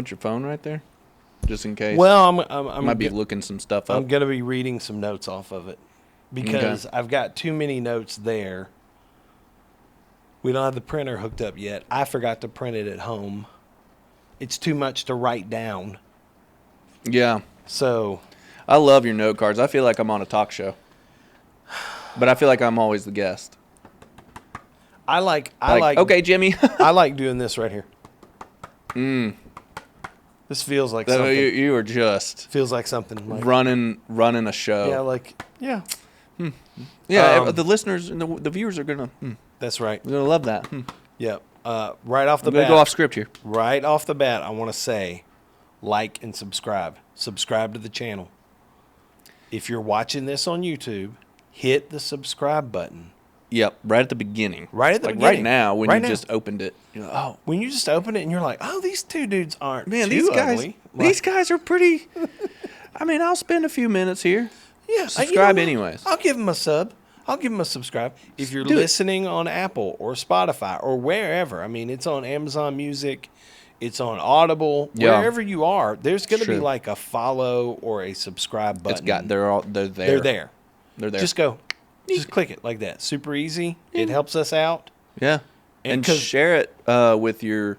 want your phone right there? Just in case. Well, I'm might be looking some stuff up. I'm going to be reading some notes off of it because I've got too many notes there. We don't have the printer hooked up yet. I forgot to print it at home. It's too much to write down. Yeah. So I love your note cards. I feel like I'm on a talk show. But I feel like I'm always the guest. I like okay, Jimmy. I like doing this right here. This feels like something. You are just feels like something like running a show. Yeah. Yeah, the listeners and the viewers are gonna. That's right. They're gonna love that. Yep. Right off the I'm gonna bat. go off script here. Right off the bat, I want to say, like and subscribe. Subscribe to the channel. If you're watching this on YouTube, hit the subscribe button. Yep, right at the beginning. Right at the beginning. Right now, when you just opened it. You're like, oh. When you just open it and you're like, oh, these two dudes aren't Man, too these guys, ugly. These guys are pretty. I mean, I'll spend a few minutes here. Yeah. Subscribe anyways. I'll give them a sub. I'll give them a subscribe. If you're listening on Apple or Spotify or wherever, I mean, it's on Amazon Music. It's on Audible. Yeah. Wherever you are, there's going to be like a follow or a subscribe button. They're there. They're there. They're there. Just go. Just click it like that. Super easy. Yeah. It helps us out. Yeah. And share it with your,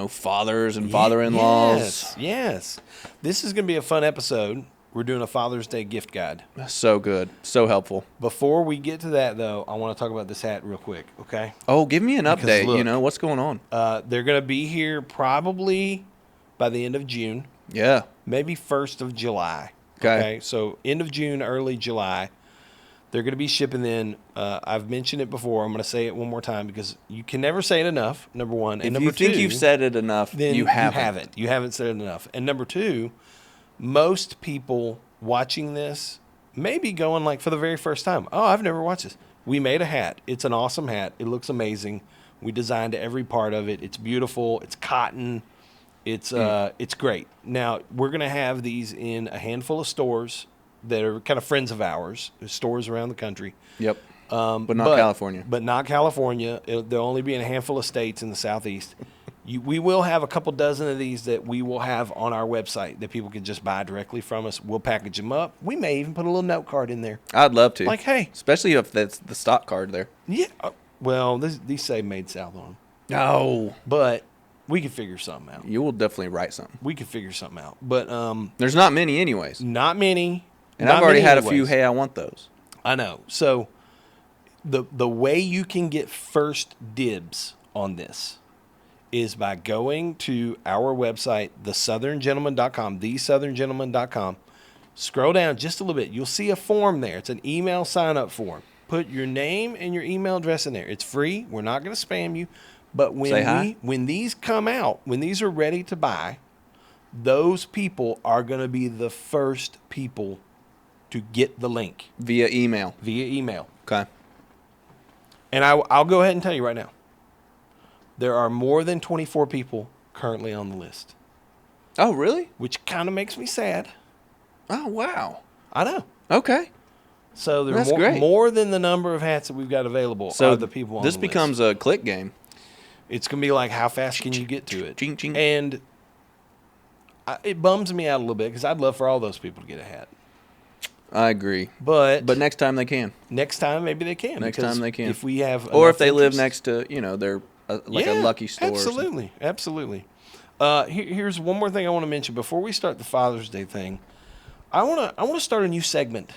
fathers and father-in-laws. Yes. This is going to be a fun episode. We're doing a Father's Day gift guide. So good. So helpful. Before we get to that, though, I want to talk about this hat real quick, okay? Oh, give me an update. Look, what's going on? They're going to be here probably by the end of June. Yeah. Maybe 1st of July. Okay. So end of June, early July. They're going to be shipping in. I've mentioned it before. I'm going to say it one more time because you can never say it enough, number one. And number two, if you think you've said it enough, then you haven't. You haven't said it enough. And number two, most people watching this may be going like for the very first time, oh, I've never watched this. We made a hat. It's an awesome hat. It looks amazing. We designed every part of it. It's beautiful. It's cotton. It's great. Now, we're going to have these in a handful of stores that are kind of friends of ours, stores around the country. Yep. But not California. But not California. There'll only be in a handful of states in the Southeast. We will have a couple dozen of these that we will have on our website that people can just buy directly from us. We'll package them up. We may even put a little note card in there. I'd love to. Like, hey. Especially if that's the stock card there. Yeah. Well, these say Made South on them. No. But we could figure something out. You will definitely write something. We could figure something out. But there's not many anyways. Not many. And I've already had a few, hey, I want those. I know. So the way you can get first dibs on this is by going to our website, thesoutherngentleman.com, thesoutherngentleman.com. Scroll down just a little bit. You'll see a form there. It's an email sign-up form. Put your name and your email address in there. It's free. We're not going to spam you. But when these come out, when these are ready to buy, those people are going to be the first people to get the link. Via email. Okay. And I'll go ahead and tell you right now. There are more than 24 people currently on the list. Oh, really? Which kind of makes me sad. Oh, wow. I know. Okay. So there's more than the number of hats that we've got available are the people on the list. This becomes a click game. It's going to be like, how fast can you get to it? Ching, ching. And it bums me out a little bit because I'd love for all those people to get a hat. I agree. But next time they can. Next time maybe they can. Next time they can. If we have or if they live next to, their a lucky store. Absolutely. Absolutely. Here's one more thing I want to mention before we start the Father's Day thing. I want to start a new segment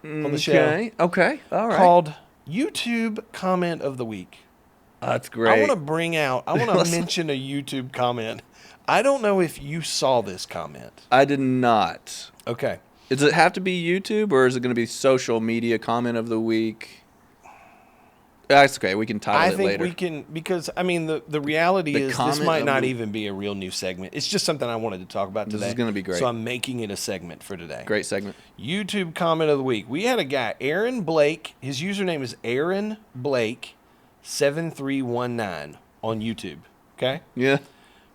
on the show. Okay. All right. Called YouTube Comment of the Week. That's great. I want to mention a YouTube comment. I don't know if you saw this comment. I did not. Okay. Does it have to be YouTube, or is it going to be social media comment of the week? That's okay. We can title it later. I think we can, because, the reality is this might not even be a real new segment. It's just something I wanted to talk about today. This is going to be great. So I'm making it a segment for today. Great segment. YouTube comment of the week. We had a guy, Aaron Blake. His username is Aaron Blake 7319 on YouTube. Okay? Yeah.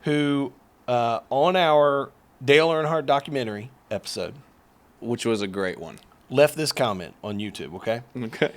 Who, on our Dale Earnhardt documentary episode, which was a great one, left this comment on YouTube, okay? Okay.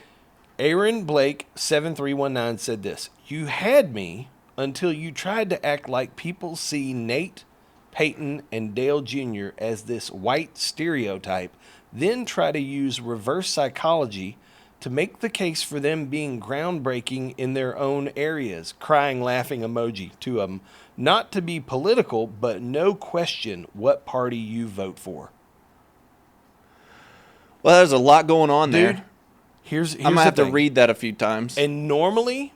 Aaron Blake 7319 said this: "You had me until you tried to act like people see Nate, Peyton, and Dale Jr. as this white stereotype, then try to use reverse psychology to make the case for them being groundbreaking in their own areas. Crying, laughing emoji, 2 of them. Not to be political, but no question what party you vote for. Well, there's a lot going on Dude, there. Here's I'm going to have to read that a few times. And normally,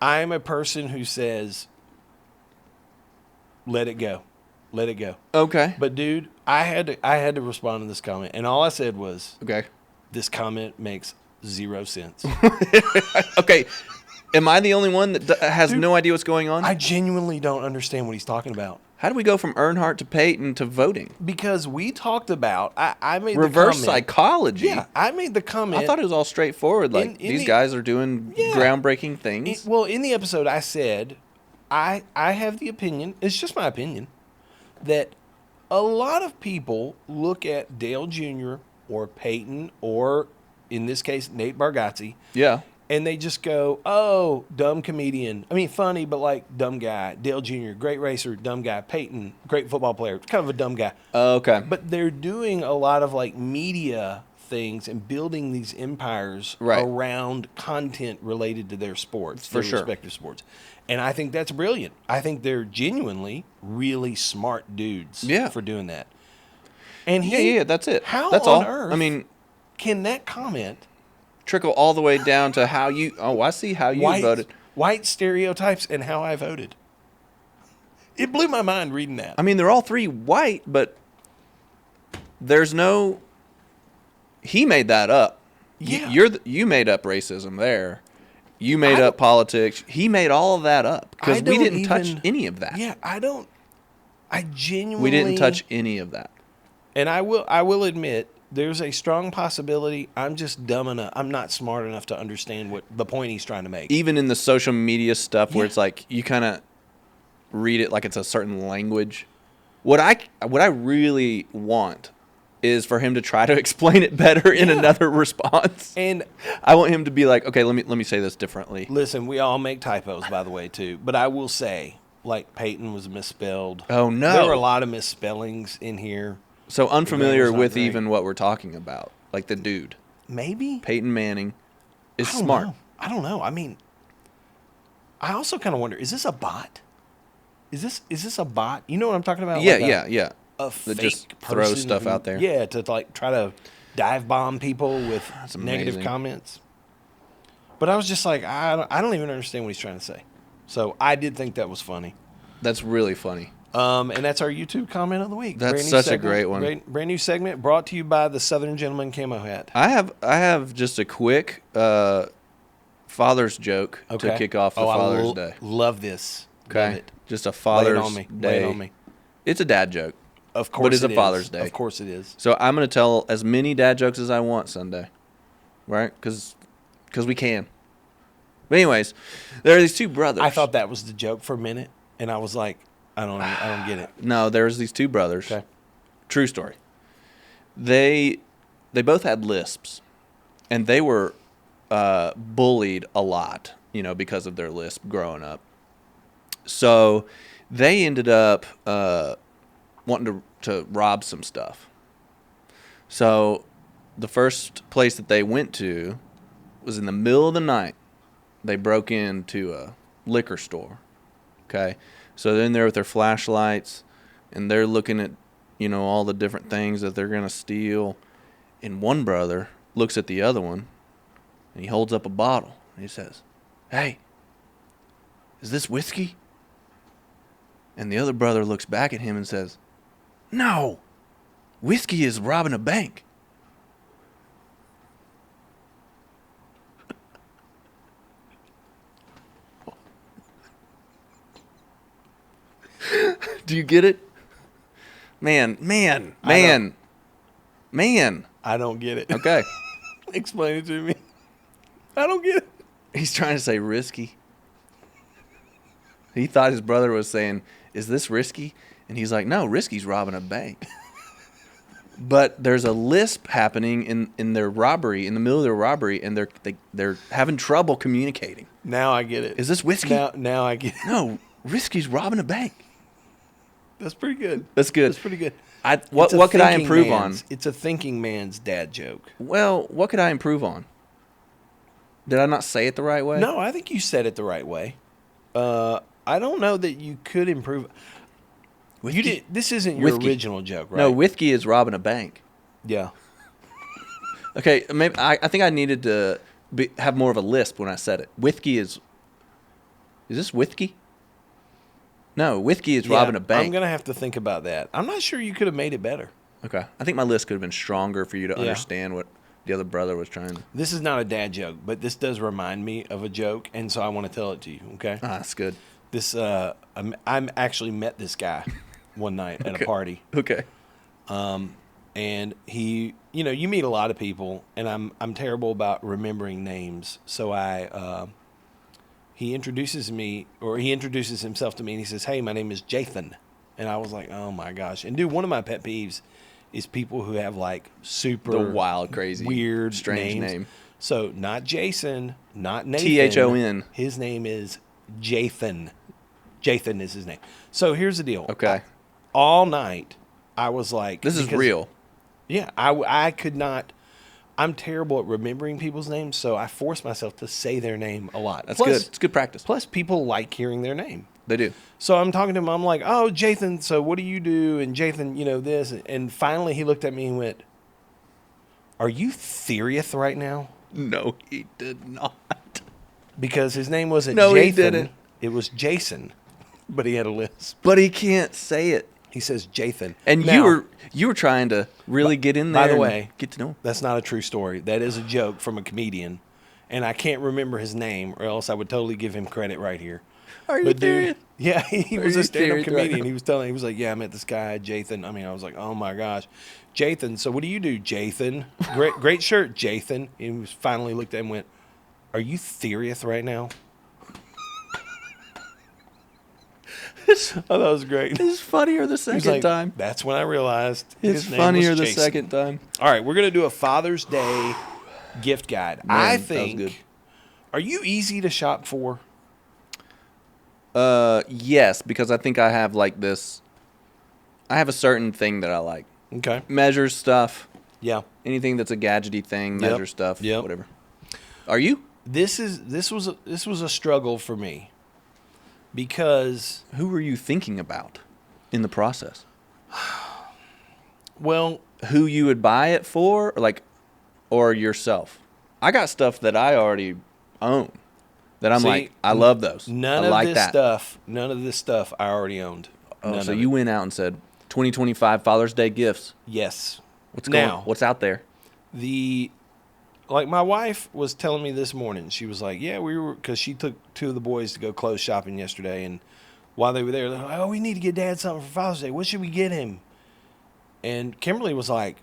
I'm a person who says, let it go. Let it go. Okay. But dude, I had to respond to this comment, and all I said was, Okay. this comment makes 0 sense. Okay. Am I the only one that has Dude, no idea what's going on? I genuinely don't understand what he's talking about. How do we go from Earnhardt to Peyton to voting? Because we talked about, I made Reverse the comment. psychology? Yeah, I made the comment. I thought it was all straightforward. Like, these guys are doing groundbreaking things. In the episode, I said, I have the opinion, it's just my opinion, that a lot of people look at Dale Jr. or Peyton or, in this case, Nate Bargatze, Yeah. and they just go, oh, dumb comedian. I mean, funny, but like, dumb guy. Dale Jr., great racer, dumb guy. Peyton, great football player, kind of a dumb guy. Okay. But they're doing a lot of like media things and building these empires around content related to their sports, For their sure. respective sports. And I think that's brilliant. I think they're genuinely really smart dudes for doing that. And yeah, that's it. How that's on all. earth I mean, can that comment trickle all the way down to how you? Oh, I see how you voted. White stereotypes and how I voted. It blew my mind reading that. I mean, they're all 3 white, but there's no. He made that up. Yeah. You made up racism there. You made up politics. He made all of that up because we didn't touch any of that. Yeah, I genuinely. We didn't touch any of that. And I will admit, there's a strong possibility I'm just dumb enough. I'm not smart enough to understand what the point he's trying to make. Even in the social media stuff where it's like you kind of read it like it's a certain language. What I really want is for him to try to explain it better in another response. And I want him to be like, okay, let me say this differently. listen, we all make typos, by the way, too. But I will say, like, Peyton was misspelled. Oh, no. There were a lot of misspellings in here. So unfamiliar not with great. even what we're talking about. Like the dude, Maybe. Peyton Manning, is I don't smart. know. I don't know. I mean, I also kind of wonder, is this a bot? Is this a bot? You know what I'm talking about? Yeah, Like yeah. A That fake just throws person stuff out there. Yeah, to like try to dive bomb people with negative amazing. comments. But I was just like, I don't even understand what he's trying to say. So I did think that was funny. That's really funny. And that's our YouTube comment of the week. That's such a great one. Brand new segment brought to you by the Southern Gentleman Camo Hat. I have just a quick father's joke to kick off the Father's Day. Love this. Okay, Love it. just a Lay it Father's on me. Day. Lay it on me. It's a dad joke. Of course, But it's it a Father's is. Day. Of course, it is. So I'm going to tell as many dad jokes as I want Sunday, right? Because we can. But anyways, there are these 2 brothers. I thought that was the joke for a minute, and I was like, I don't get it. No, there's these 2 brothers. Okay. True story. They both had lisps, and they were bullied a lot, because of their lisp growing up. So they ended up wanting to rob some stuff. So the first place that they went to was in the middle of the night. They broke into a liquor store. Okay. So they're in there with their flashlights, and they're looking at, all the different things that they're going to steal. And one brother looks at the other one, and he holds up a bottle, and he says, "Hey, is this whiskey?" And the other brother looks back at him and says, "No, whiskey is robbing a bank." Do you get it? Man. I don't get it. Okay. Explain it to me. I don't get it. He's trying to say risky. He thought his brother was saying, "Is this risky?" And he's like, "No, risky's robbing a bank." But there's a lisp happening in their robbery, in the middle of their robbery, and they're having trouble communicating. Now I get it. Is this whiskey? Now I get it. No, Risky's robbing a bank. That's pretty good. That's good. That's pretty good. What could I improve on? It's a thinking man's dad joke. Well, what could I improve on? Did I not say it the right way? No, I think you said it the right way. I don't know that you could improve. You did. This isn't your original joke, right? No, whiskey is robbing a bank. Yeah. Okay, maybe I think I needed to have more of a lisp when I said it. Whiskey is this whiskey? No, whiskey is robbing a bank. I'm gonna have to think about that. I'm not sure you could have made it better. Okay, I think my list could have been stronger for you to understand what the other brother was trying. This is not a dad joke, but this does remind me of a joke, and so I want to tell it to you. Okay. Ah, that's good. This I'm actually met this guy one night at a party. Okay. And he, you meet a lot of people, and I'm terrible about remembering names. So he introduces himself to me, and he says, "Hey, my name is Jathan." And I was like, "Oh my gosh!" And dude, one of my pet peeves is people who have like super the wild, crazy, weird, strange name. So not Jason, not Nathan. Thon. His name is Jathan. Jathan is his name. So here's the deal. Okay. All night, I was like, "This is real." Yeah, I could not. I'm terrible at remembering people's names, so I force myself to say their name a lot. That's good. It's good practice. Plus, people like hearing their name. They do. So I'm talking to him. I'm like, "Oh, Jathan, so what do you do?" And Jathan, this. And finally, he looked at me and went, "Are you serious right now?" No, he did not. Because his name wasn't No, Jathan. he didn't. It was Jason, but he had a lisp. But he can't say it. He says Jathan. And now, you were trying to really get in there. By the way, get to know him. That's not a true story. That is a joke from a comedian, and I can't remember his name, or else I would totally give him credit right here. Are you serious? Yeah, he was a stand-up comedian. Right? He was like, "Yeah, I met this guy, Jathan." I was like, "Oh my gosh, Jathan. So what do you do, Jathan? Great shirt, Jathan." He was finally looked at him and went, "Are you serious right now?" Oh, that was great. It's funnier the second time. That's when I realized it's his name funnier was the Jason. second time. All right, we're gonna do a Father's Day gift guide. Man, I that was think. good. Are you easy to shop for? Yes, because I think I have like this. I have a certain thing that I like. Okay. Measure stuff. Yeah. Anything that's a gadgety thing, measure stuff. Yep. Whatever. Are you? This was a struggle for me. Because who were you thinking about in the process? Well, who you would buy it for, or yourself? I got stuff that I already own that I'm like, I love those. None of this stuff I already owned. Oh, so you went out and said 2025 Father's Day gifts. Yes. What's out there? My wife was telling me this morning, she was like, yeah, because she took two of the boys to go clothes shopping yesterday. And while they were there, they're like, oh, we need to get Dad something for Father's Day. What should we get him? And Kimberly was like,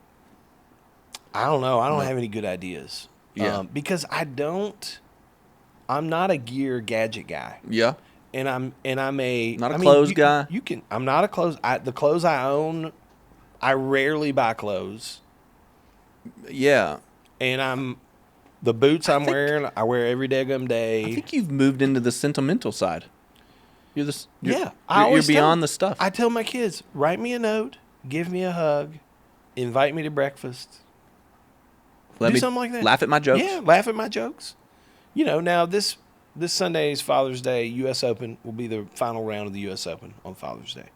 I don't know. I don't have any good ideas. Yeah. Because I'm not a gear gadget guy. Yeah. And I'm not a clothes guy. I'm not a clothes. The clothes I own, I rarely buy clothes. Yeah. And the boots I'm wearing, I wear every daggum day. I think you've moved into the sentimental side. You're beyond the stuff. I tell my kids, write me a note, give me a hug, invite me to breakfast. Do something like that. Laugh at my jokes. Yeah, laugh at my jokes. Now this Sunday's Father's Day U.S. Open will be the final round of the U.S. Open on Father's Day.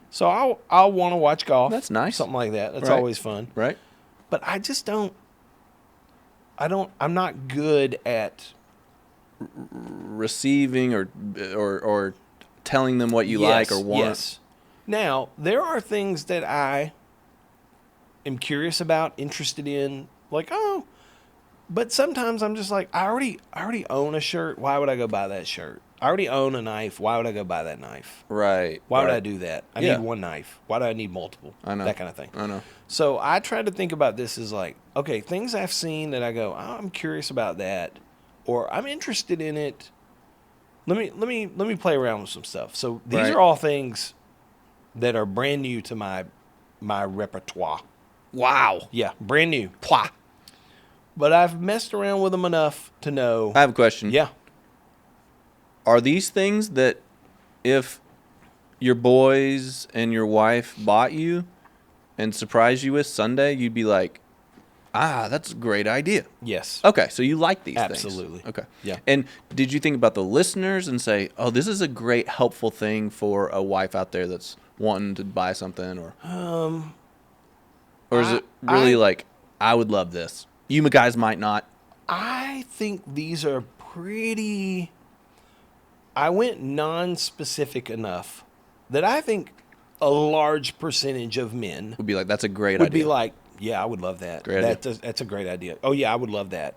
So I'll want to watch golf. That's nice. Something like that. That's right. always fun. Right. But I just don't. I'm not good at receiving or telling them what you like or want. Yes. Now, there are things that I am curious about, interested in, but sometimes I'm just like, I already own a shirt. Why would I go buy that shirt? I already own a knife. Why would I go buy that knife? Right. Why would I do that? I need one knife. Why do I need multiple? I know. That kind of thing. I know. So I try to think about this as okay, things I've seen that I go, oh, I'm curious about that, or I'm interested in it. Let me play around with some stuff. So these are all things that are brand new to my repertoire. Wow. Yeah, brand new. Pwah. But I've messed around with them enough to know. I have a question. Yeah. Are these things that if your boys and your wife bought you and surprised you with Sunday, you'd be like, that's a great idea. Yes. Okay, so you like these things. Absolutely. Okay. Yeah. And did you think about the listeners and say, oh, this is a great, helpful thing for a wife out there that's wanting to buy something? Or is it really like, I would love this? You guys might not. I think these are pretty... I went non-specific enough that I think a large percentage of men Would be like, that's a great would idea. be like, yeah, I would love that. Great idea. That's a great idea. Oh, yeah, I would love that,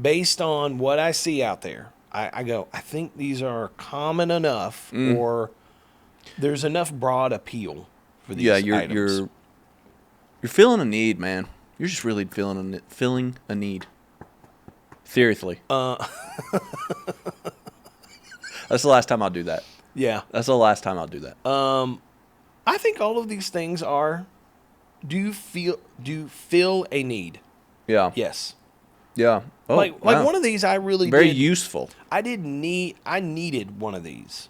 Based on what I see out there, I go, I think these are common enough or there's enough broad appeal for these items. You're feeling a need, man. You're just really feeling a need. Seriously. That's the last time I'll do that. Yeah. That's the last time I'll do that. I think all of these things do fill a need. Yeah. Yes. Yeah. Oh, Like wow. one of these I really Very did. useful. I needed one of these.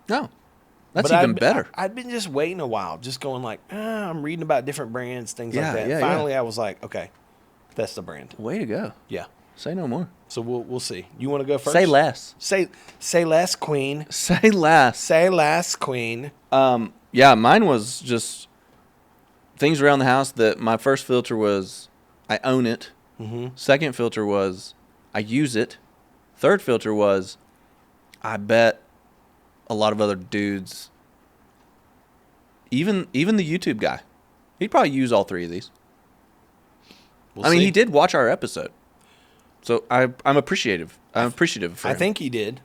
No. That's But even better. I'd been just waiting a while, just going like, I'm reading about different brands, things Yeah, like that. yeah, Finally, I was like, okay, that's the brand. Way to go. Yeah. Say no more. So we'll see. You want to go first? Say less. Say less, Queen. Say less. Say less, Queen. Yeah, mine was just things around the house that my first filter was I own it. Mm-hmm. Second filter was I use it. Third filter was I bet a lot of other dudes, even the YouTube guy, he'd probably use all three of these. We'll I mean, see. he did watch our episode, so I'm appreciative. I'm appreciative for him. I think he did.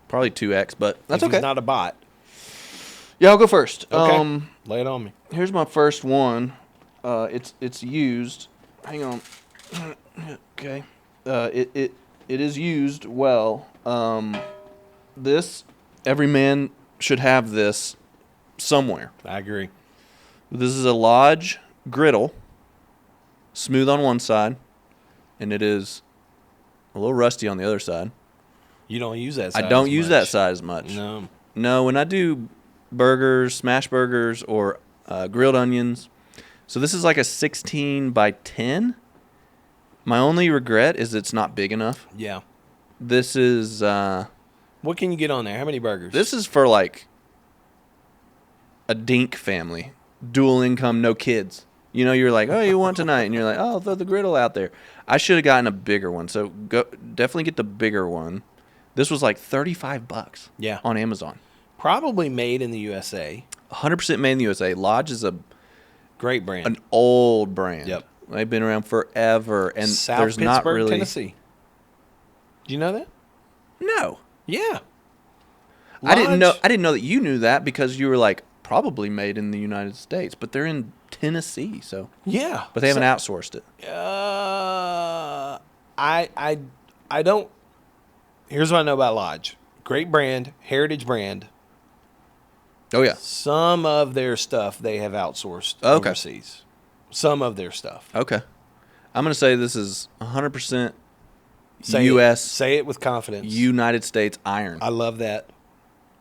Probably 2x, but that's If okay. He's not a bot. Yeah, I'll go first. Okay. Lay it on me. Here's my first one. It's used. Hang on. Okay. It is used well. This every man should have this somewhere. I agree. This is a Lodge griddle, smooth on one side, and it is a little rusty on the other side. You don't use that side I don't as use much. that side as much. No. No, when I do burgers, smash burgers, or grilled onions. So this is like a 16 by 10. My only regret is it's not big enough. Yeah. This is What can you get on there? How many burgers? this is for like a dink family, dual income, no kids. You know, you're like, oh, you want tonight, and you're like, oh, I'll throw the griddle out there. I should have gotten a bigger one. So definitely get the bigger one. This was like $35. Yeah. On Amazon. Probably made in the USA. 100% made in the USA. Lodge is Great brand. an old brand. Yep. They've been around forever, and South there's Pittsburgh, not really. Tennessee. Do you know that? No, Yeah. I didn't know. Lodge- I didn't know that you knew that because you were like probably made in the United States, but they're in Tennessee, so. Yeah. But they haven't outsourced it. I don't. Here's what I know about Lodge. Great brand, heritage brand. Oh yeah. Some of their stuff they have outsourced Okay. overseas. Some of their stuff. Okay. I'm gonna say this is 100% Say U.S. Say it with confidence. United States iron. I love that.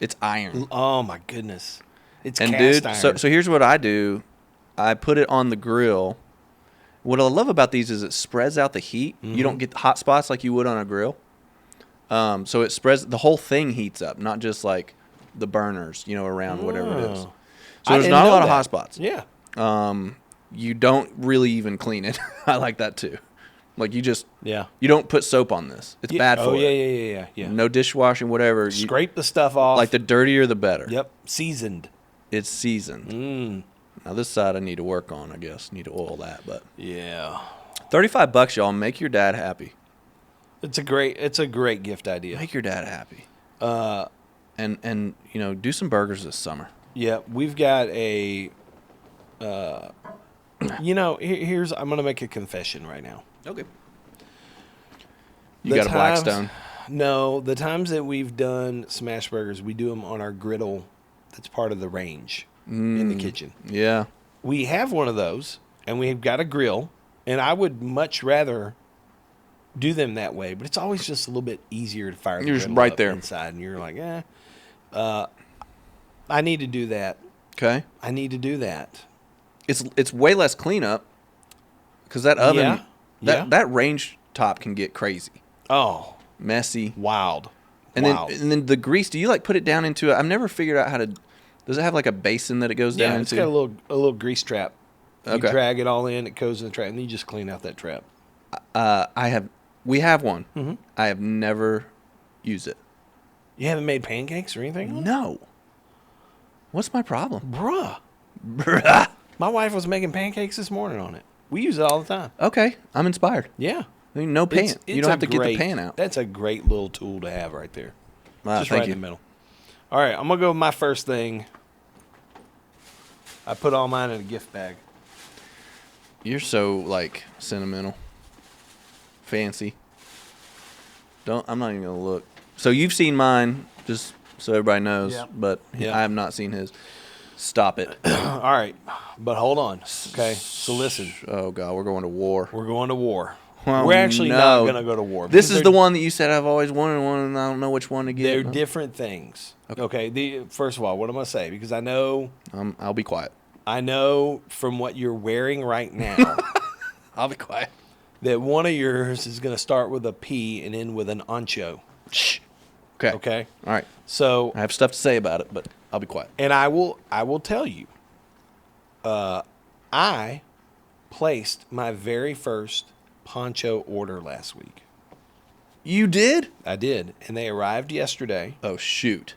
It's iron. Oh my goodness. It's And cast dude, iron. so here's what I do. I put it on the grill. What I love about these is it spreads out the heat. You don't get hot spots like you would on a grill. So it spreads, the whole thing heats up, not just like the burners, around whatever it is. Oh. So I there's didn't not a know lot of that. hot spots. Yeah. You don't really even clean it. I like that too. Like you don't put soap on this. It's bad for it. Yeah. No dishwashing, whatever. Scrape the stuff off. Like the dirtier the better. Yep. Seasoned. It's seasoned. Now this side I need to work on, I guess. Need to oil that, but Yeah. $35, y'all. Make your dad happy. It's a great gift idea. Make your dad happy. And do some burgers this summer. Yeah, we've got a here's I'm going to make a confession right now. Okay. You got a Blackstone. No, the times that we've done smash burgers, we do them on our griddle that's part of the range in the kitchen. Yeah. we have one of those, and we've got a grill, and I would much rather do them that way, but it's always just a little bit easier to fire the You're just griddle right up there inside, and you're like, I need to do that. Okay. I need to do that. It's way less cleanup because that oven, Yeah. that range top can get crazy, Oh, messy, wild. and then the grease. Do you like put it down into it? I've never figured out how to. Does it have like a basin that it goes down it's into? got a little grease trap. You Okay. drag it all in, it goes in the trap, and you just clean out that trap. We have one. Mm-hmm. I have never used it. You haven't made pancakes or anything on it? No. What's my problem? Bruh. My wife was making pancakes this morning on it. We use it all the time. Okay, I'm inspired. Yeah. I mean, no pan. You don't have to get the pan out. That's a great little tool to have right there. Wow, Just thank right you. in the middle. All right, I'm going to go with my first thing. I put all mine in a gift bag. You're so like sentimental, fancy. I'm not even gonna look. So you've seen mine, just so everybody knows. Yeah. But Yeah. I have not seen his. Stop it. All right, but hold on. Okay, so listen. Oh God, we're going to war. We're going to war. Oh, We're actually no. not going to go to war. This because is the one that you said I've always wanted one, and I don't know which one to get. They're different things. Okay. First of all, what am I going to say? Because I know I'll be quiet. from what you're wearing right now I'll be quiet. that one of yours is going to start with a P and end with an ancho. Shh. Okay. Okay. All right. So, I have stuff to say about it, but I'll be quiet. and I will tell you, I placed my very first poncho order last week. You did? I did, and they arrived yesterday. Oh shoot.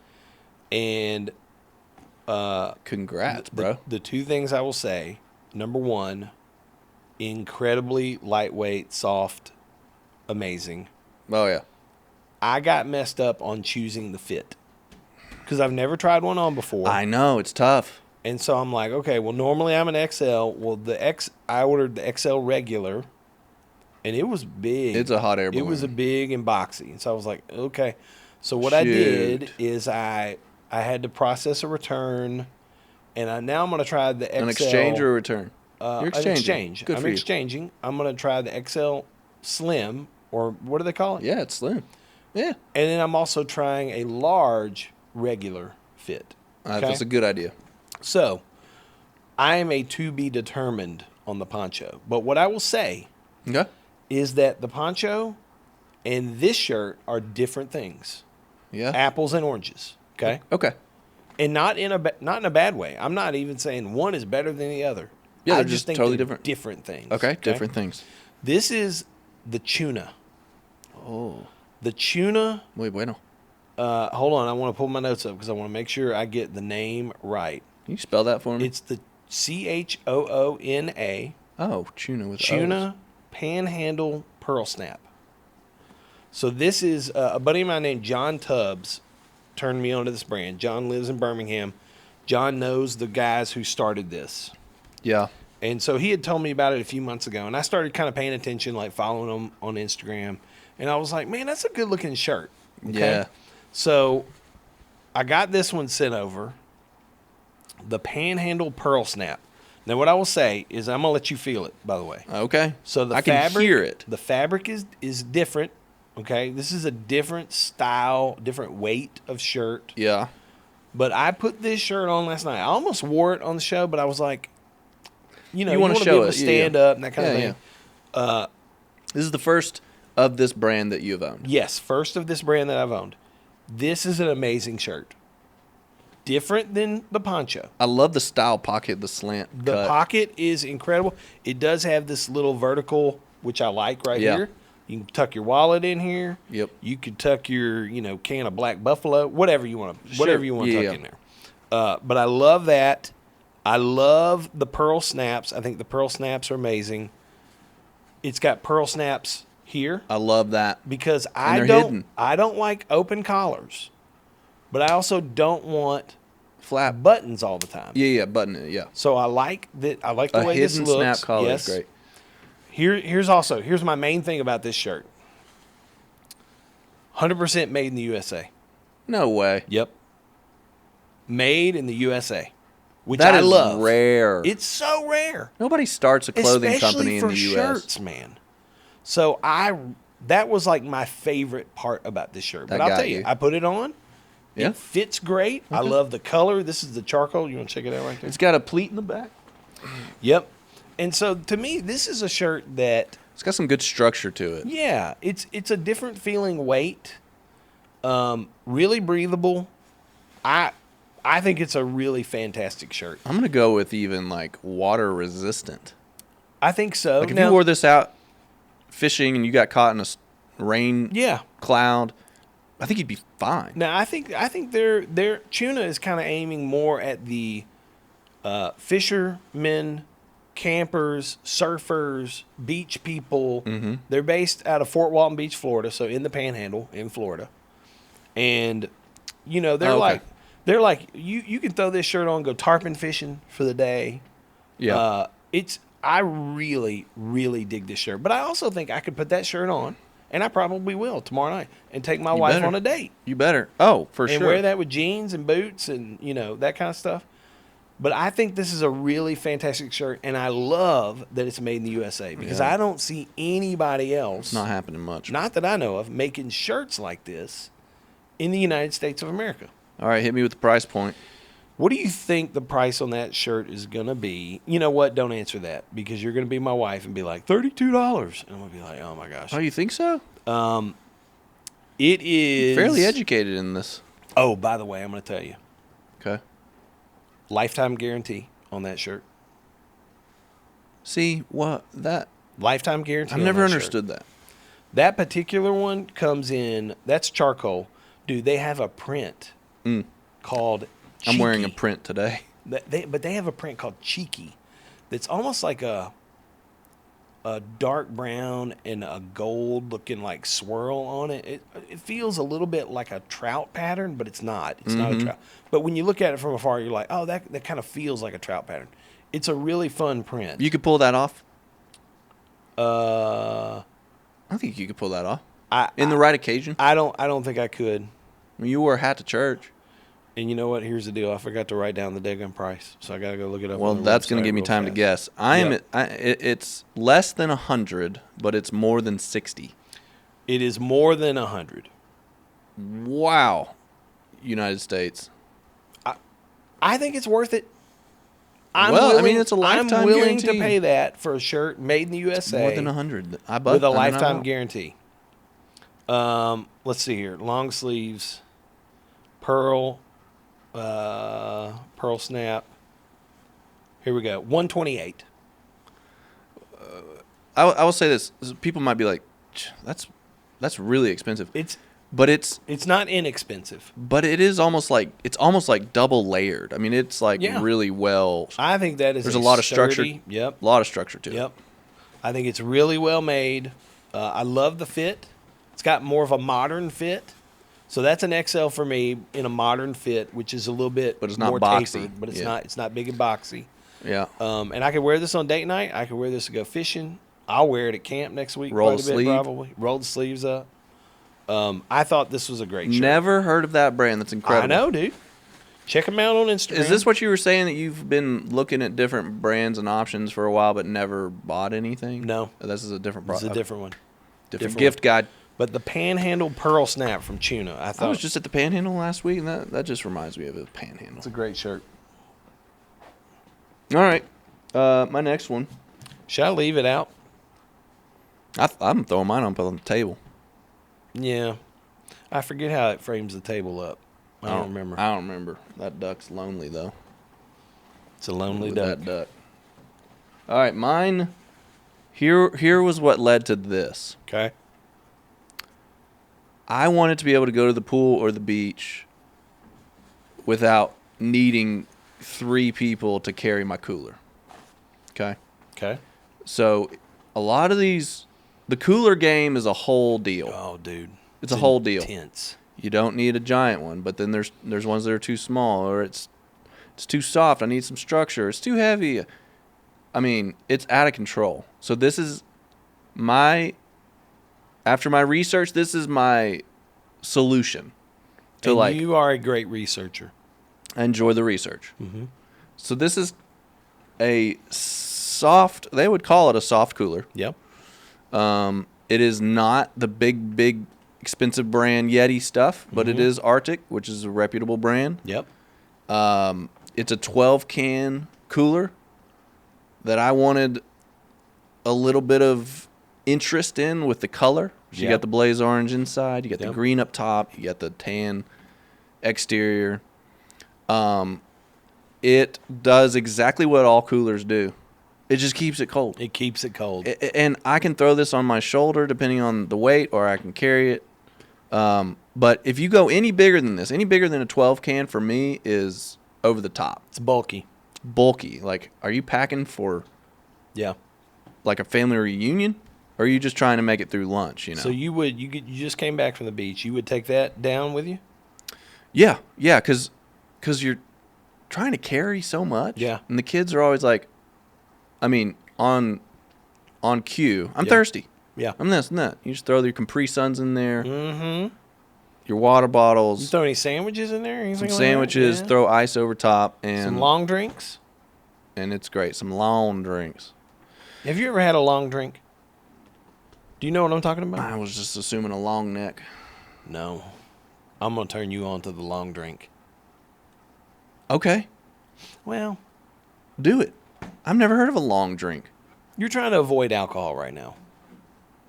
And Congrats, bro. the two things I will say: number one, incredibly lightweight, soft, amazing. Oh yeah. I got messed up on choosing the fit because I've never tried one on before. I know it's tough. And so I'm like, okay, well, normally I'm an XL. Well, I ordered the XL regular, and it was big. It's a hot air balloon. It was a big and boxy. And so I was like, okay. So what I did Shoot. is I had to process a return, and now I'm going to try the XL. An exchange or a return? You're An exchanging. exchange. Good I'm for you. exchanging. I'm going to try the XL Slim, or what do they call it? Yeah, it's slim. Yeah. And then I'm also trying a large regular fit. Okay? That's a good idea. So, I am a to be determined on the poncho. But what I will say Okay. is that the poncho and this shirt are different things. Yeah. Apples and oranges. Okay? Okay. And not in a bad way. I'm not even saying one is better than the other. Yeah, I they're just just think totally they're different. different things. Okay. Different things. This is the Choona. Oh. The Choona. Muy bueno. Hold on. I want to pull my notes up because I want to make sure I get the name right. Can you spell that for me? It's the Choona. Oh, Choona with Choona O's. Panhandle Pearl Snap. So this is a buddy of mine named John Tubbs turned me onto this brand. John lives in Birmingham. John knows the guys who started this. Yeah. And so he had told me about it a few months ago, and I started kind of paying attention, like following him on Instagram. And I was like, man, that's a good looking shirt. Okay? Yeah. So I got this one sent over, the Panhandle Pearl Snap. Now, what I will say is I'm going to let you feel it, by the way. Okay. So the I can fabric, hear it. The fabric is different, okay? This is a different style, different weight of shirt. Yeah. But I put this shirt on last night. I almost wore it on the show, but I was like, you You wanna want to show be able it, to yeah, stand yeah. up and that kind of Yeah, thing. This is the first of this brand that you've owned. Yes, first of this brand that I've owned. This is an amazing shirt. Different than the poncho. I love the style pocket, the slant The cut. pocket is incredible. It does have this little vertical, which I like right Yeah. here. You can tuck your wallet in here. Yep. You could tuck your, can of Black Buffalo, whatever you want to, whatever you want to tuck in there. But I love that. I love the pearl snaps. I think the pearl snaps are amazing. It's got pearl snaps here I love that. because they're hidden. I don't like open collars, but I also don't want Flap. buttons all the time. Yeah, button it, yeah. So I like that. I like the A way this hidden looks. snap collar Yes. is great. Here's my main thing about this shirt. 100% made in the USA. No way. Yep. Made in the USA. which That I is love. rare. It's so rare. Nobody starts a clothing company in the Especially U.S. for shirts, man. So that was like my favorite part about this shirt. That But I'll got tell you, you. I put it on. Yeah. It fits great. I love the color. This is the charcoal. You want to check it out right there? It's got a pleat in the back. Yep. And so to me, this is a shirt that, It's got some good structure to it. yeah, it's a different feeling weight. Really breathable. I think it's a really fantastic shirt. I'm gonna go with even like water resistant. I think so. Like if you wore this out fishing and you got caught in a rain yeah. cloud, I think you'd be fine. Now I think they're Choona is kind of aiming more at the fishermen, campers, surfers, beach people. Mm-hmm. They're based out of Fort Walton Beach, Florida, so in the Panhandle in Florida. And you know, they're like you can throw this shirt on, go tarpon fishing for the day. Yeah. I really, really dig this shirt. But I also think I could put that shirt on, and I probably will tomorrow night, and take my wife better. on a date. You better. Oh, for And sure. wear that with jeans and boots and, you know, that kind of stuff. But I think this is a really fantastic shirt, and I love that it's made in the USA because Yeah. I don't see anybody else, It's not happening much. not that I know of, making shirts like this in the United States of America. All right, hit me with the price point. What do you think the price on that shirt is going to be? You know what? Don't answer that because you're going to be my wife and be like, $32. And I'm going to be like, oh, my gosh. Oh, you think so? It is. Fairly educated in this. Oh, by the way, I'm going to tell you. Okay. Lifetime guarantee on that shirt. See, what that Lifetime guarantee. I've on never that understood shirt. that. That particular one comes in, that's charcoal. Dude, they have a print called Cheeky. I'm wearing a print today. But they have a print called Cheeky that's almost like a dark brown and a gold looking like swirl on it. It feels a little bit like a trout pattern, but it's not. It's not a trout. But when you look at it from afar, you're like, oh, that kind of feels like a trout pattern. It's a really fun print. You could pull that off. I I think you could pull that off. I In the right occasion. I don't think I could. I mean, you wore a hat to church. And you know what? Here's the deal. I forgot to write down the daggone price, so I got to go look it up. Well, on their that's going website to give me real time to fast. guess. It's less than 100, but it's more than 60. It is more than 100. Wow. United States. I think it's worth it. It's a lifetime I'm willing to guarantee. pay that for a shirt made in the USA More than 100. with a lifetime guarantee. Let's see here. Long sleeves, pearl snap. Here we go. 128. I will say this. People might be like, that's really expensive. It's not inexpensive. But it is almost like double layered. I mean, it's like really well. I think that is. There's a lot of structure. Yep. A lot of structure to it. Yep. I think it's really well made. I love the fit. It's got more of a modern fit. So that's an XL for me in a modern fit, which is a little bit But it's not more boxy. tapered, but it's Yeah. not big and boxy. Yeah. And I could wear this on date night. I could wear this to go fishing. I'll wear it at camp next week. Roll quite a the bit, sleeve. probably. Roll the sleeves up. I thought this was a great shirt. Never heard of that brand. That's incredible. I know, dude. Check them out on Instagram. Is this what you were saying, that you've been looking at different brands and options for a while but never bought anything? No. This is a different This product. is a different one. Different different gift guide. But the Panhandle Pearl Snap from Choona, I I thought was just at the Panhandle last week, and that just reminds me of a Panhandle. it's a great shirt. All right. My next one. Should I leave it out? I'm throwing mine up on the table. Yeah. I forget how it frames the table up. I don't remember. I don't remember. That duck's lonely, though. It's a lonely With duck. that duck. All right, mine. Here was what led to this. Okay. I wanted to be able to go to the pool or the beach without needing 3 people to carry my cooler. Okay? Okay. So a lot of these, the cooler game is a whole deal. Oh, dude. It's a whole deal. Intense. You don't need a giant one, but then there's ones that are too small, or it's too soft. I need some structure. It's too heavy. I mean, it's out of control. So this is after my research, this is my solution to And you are a great researcher. I enjoy the research. Mm-hmm. So this is a soft, they would call it a soft cooler. Yep. It is not the big, expensive brand Yeti stuff, but it is RTIC, which is a reputable brand. Yep. It's a 12-can cooler that I wanted a little bit of interest in with the color. So you got the blaze orange inside, you got the green up top, you got the tan exterior. It does exactly what all coolers do. It just keeps it cold. It keeps it cold. And I can throw this on my shoulder depending on the weight, or I can carry it. But if you go any bigger than this, any bigger than a 12 can for me is over the top. It's bulky. Bulky. Like, are you packing for like a family reunion? Or are you just trying to make it through lunch, you know? So you just came back from the beach. You would take that down with you? Yeah, because you're trying to carry so much. Yeah. And the kids are always like, I mean, on cue, I'm thirsty. Yeah. I'm this and that. You just throw your Capri Suns in there. Mm-hmm. Your water bottles. You throw any sandwiches in there? Some sandwiches, throw ice over top. And some long drinks? And it's great. Some long drinks. Have you ever had a long drink? Do you know what I'm talking about? I was just assuming a long neck. No. I'm going to turn you on to the long drink. Okay. Well, do it. I've never heard of a long drink. You're trying to avoid alcohol right now.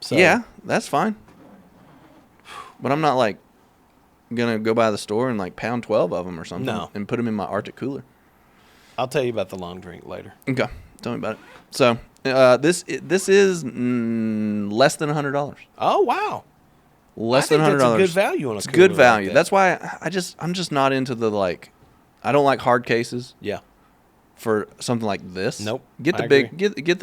So. Yeah, that's fine. But I'm not like going to go by the store and like pound 12 of them or something. No. And put them in my RTIC cooler. I'll tell you about the long drink later. Okay. Tell me about it. So, this is less than $100. Oh, wow. Less than $100. That's a good value on a It's cooler good value. Like that. That's why I'm just not into the like. I don't like hard cases. Yeah. For something like this. Nope. Get the big. Get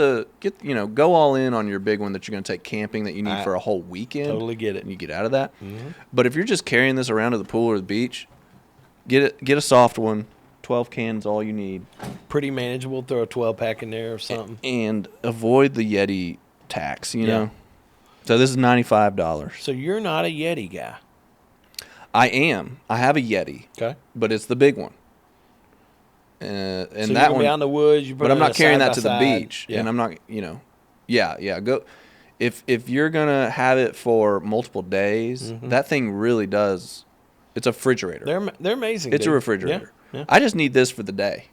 go all in on your big one that you're going to take camping that you need for a whole weekend. Totally get it. And you get out of that. Mm-hmm. But if you're just carrying this around to the pool or the beach, get a soft one. 12 cans, all you need. Pretty manageable. Throw a 12-pack in there or something. And avoid the Yeti tax, you know. So this is $95. So you're not a Yeti guy. I am. I have a Yeti. Okay. But it's the big one. And so that one, out in the woods. but I'm not carrying that to the beach, yeah. and I'm not, go. If you're gonna have it for multiple days, that thing really does. It's a refrigerator. They're amazing. It's a refrigerator. Yeah. I just need this for the day,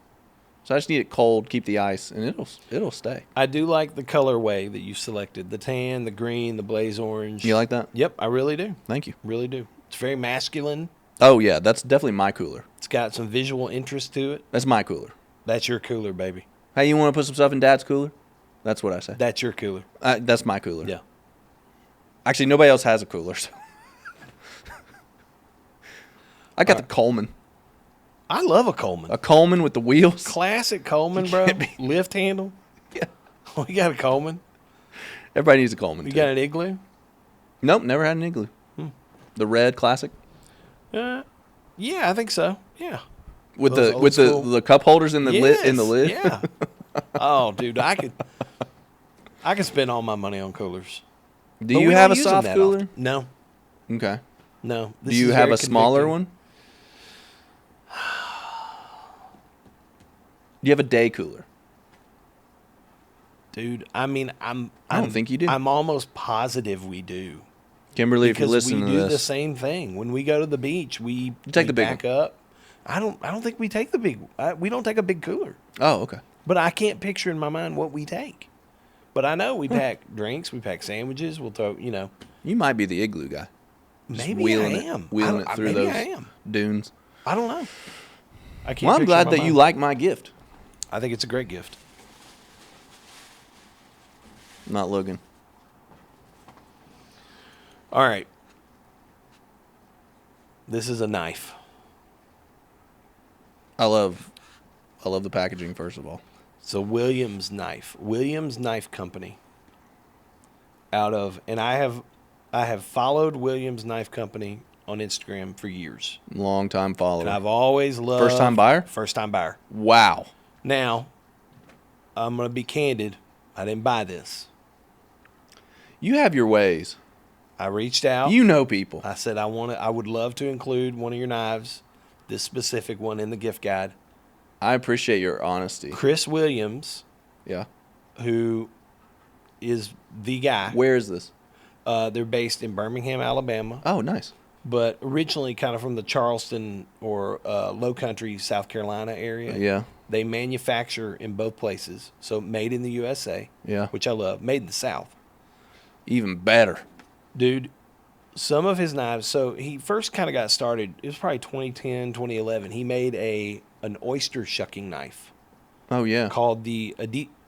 so I just need it cold, keep the ice, and it'll stay. I do like the colorway that you selected: the tan, the green, the blaze orange. You like that? Yep, I really do. Thank you. Really do. It's very masculine. Oh yeah, that's definitely my cooler. It's got some visual interest to it. That's my cooler. That's your cooler, baby. Hey, you want to put some stuff in Dad's cooler? That's what I say. That's your cooler. That's my cooler. Yeah. Actually, nobody else has a cooler. So. I got the Coleman. I love a Coleman. A Coleman with the wheels. Classic Coleman, bro. Lift handle. Yeah. Oh, you got a Coleman? Everybody needs a Coleman. You got an Igloo? Nope, never had an Igloo. The red classic. Yeah, I think so. Yeah. With Those the cup holders in the lid. Yeah. Oh, dude, I could spend all my money on coolers. Do you have a soft cooler? Often. No. Okay. No. Do you have a smaller one? Do you have a day cooler? Dude, I mean, I don't think you do. I'm almost positive we do. Kimberly, if you're listening to this. Because we do the same thing. When we go to the beach, we take the big back one. up. I don't think we take the big. We don't take a big cooler. Oh, okay. But I can't picture in my mind what we take. But I know we pack drinks, we pack sandwiches. We'll throw, You might be the Igloo guy. Just maybe I am. Wheeling it through maybe those I am. dunes. I don't know. I can't. Well, I'm picture glad in my that mind. you like my gift. I think it's a great gift. Not Logan. All right. This is a knife. I love the packaging, first of all. It's a Williams knife. Williams Knife Company. And I have followed Williams Knife Company on Instagram for years. Long time follower. And I've always loved... First time buyer? First time buyer. Wow. Now, I'm going to be candid. I didn't buy this. You have your ways. I reached out. You know people. I said I would love to include one of your knives, this specific one, in the gift guide. I appreciate your honesty. Chris Williams, Yeah. who is the guy. Where is this? They're based in Birmingham, Alabama, Oh, nice. but originally kind of from the Charleston or Low Country, South Carolina area. Yeah. They manufacture in both places. So made in the USA, Yeah. which I love. Made in the South. Even better. Dude, some of his knives, so he first kind of got started, it was probably 2010, 2011. He made an oyster shucking knife Oh, yeah. called the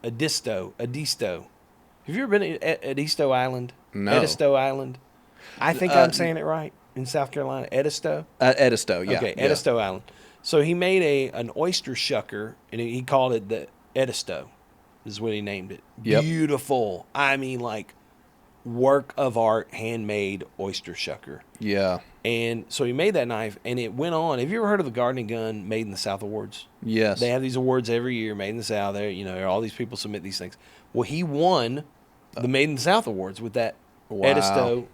Edisto. Have you ever been at Edisto Island? No. Edisto Island? I think I'm saying it right in South Carolina. Edisto? Edisto, yeah. Okay, yeah. Edisto Island. So he made an oyster shucker, and he called it the Edisto, is what he named it. Yep. Beautiful. I mean, like, work of art, handmade oyster shucker. Yeah. And so he made that knife, and it went on. Have you ever heard of the Gardening Gun Made in the South Awards? Yes. They have these awards every year, Made in the South. All these people submit these things. Well, he won the Made in the South Awards with that Wow. Edisto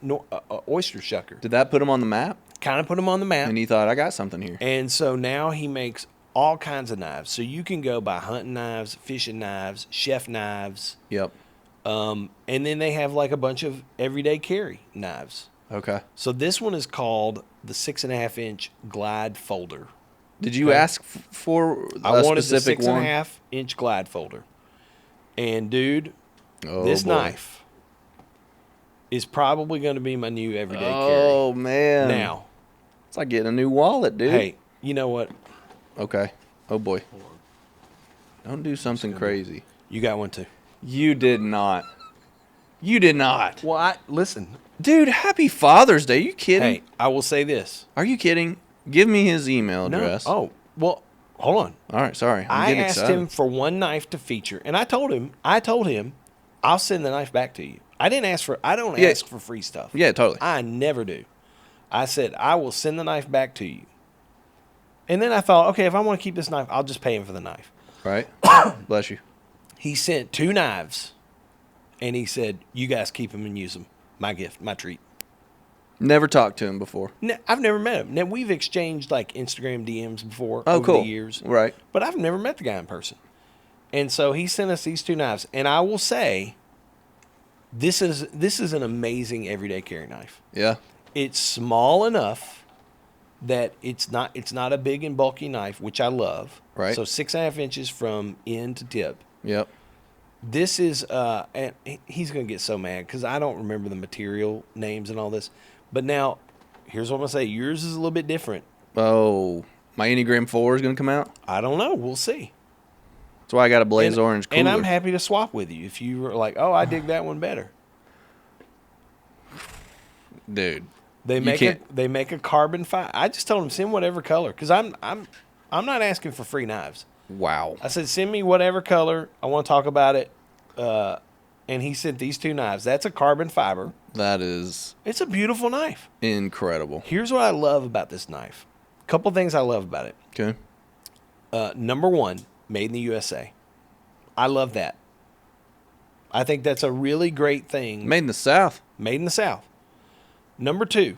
oyster shucker. Did that put him on the map? Kind of put him on the map. And he thought, I got something here. And so now he makes all kinds of knives. So you can go buy hunting knives, fishing knives, chef knives. Yep. And then they have like a bunch of everyday carry knives. Okay. So this one is called the 6.5-inch glide folder. Did you Okay. ask for I a wanted the specific one? 6.5-inch glide folder. And dude, Oh, this boy. knife is probably going to be my new everyday Oh, man. carry. Now, It's like getting a new wallet, dude. hey, you know what? Okay. Oh, boy. Don't do something crazy. You got one too. You did not. You did not. Well, listen. Dude, happy Father's Day. You kidding? Hey, I will say this. Are you kidding? Give me his email address. No. Oh, well, hold on. All right, sorry. I'm I getting asked excited. him for one knife to feature, and I told him, I'll send the knife back to you. I don't ask for free stuff. Yeah, totally. I never do. I said, I will send the knife back to you. And then I thought, okay, if I want to keep this knife, I'll just pay him for the knife. Right? Bless you. He sent 2 knives, and he said, you guys keep them and use them. My gift, my treat. Never talked to him before. I've never met him. Now, we've exchanged like Instagram DMs before Oh, over cool. the years. Right. But I've never met the guy in person. And so he sent us these 2 knives. And I will say, this is an amazing everyday carry knife. Yeah. It's small enough that it's not a big and bulky knife, which I love. Right. So 6.5 inches from end to tip. Yep. This is, and he's going to get so mad because I don't remember the material names and all this. But now, here's what I'm going to say. Yours is a little bit different. Oh, my Enneagram 4 is going to come out? I don't know. We'll see. That's why I got a Blaze Orange cooler. And I'm happy to swap with you if you were like, oh, I dig that one better. Dude. They make a carbon fiber. I just told him send whatever color because I'm not asking for free knives. Wow. I said send me whatever color. I want to talk about it. And he sent these 2 knives. That's a carbon fiber. That is It's a beautiful knife. incredible. Here's what I love about this knife. A couple things I love about it. Okay. Number 1, made in the USA. I love that. I think that's a really great thing. Made in the South. Made in the South. Number 2,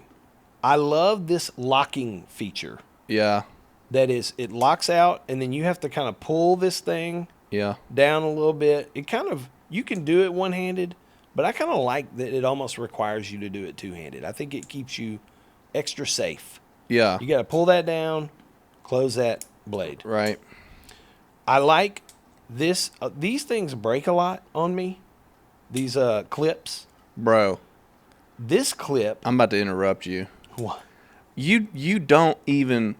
I love this locking feature. Yeah. That is, it locks out, and then you have to kind of pull this thing Yeah. down a little bit. You can do it one-handed, but I kind of like that it almost requires you to do it two-handed. I think it keeps you extra safe. Yeah. You got to pull that down, close that blade. Right. I like this. These things break a lot on me, these clips. Bro, This clip. I'm about to interrupt you. What? You don't even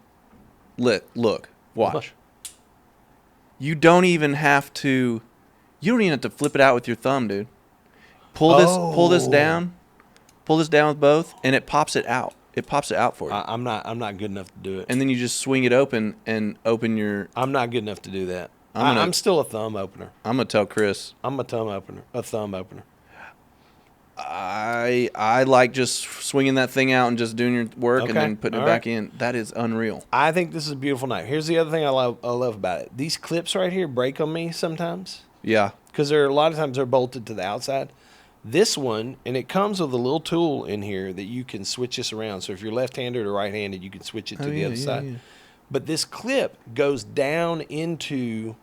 look, watch. What? You don't even have to flip it out with your thumb, dude. Pull this down with both, and it pops it out. It pops it out for you. I'm not good enough to do it. And then you just swing it open and open your. I'm not good enough to do that. I'm I'm still a thumb opener. I'm gonna tell Chris. I'm a thumb opener. I like just swinging that thing out and just doing your work and Okay. then putting it All back right. in. That is unreal. I think this is a beautiful knife. Here's the other thing I love about it. These clips right here break on me sometimes Yeah. because a lot of times they're bolted to the outside. This one, and it comes with a little tool in here that you can switch this around. So if you're left-handed or right-handed, you can switch it to the other side. Yeah. But this clip goes down into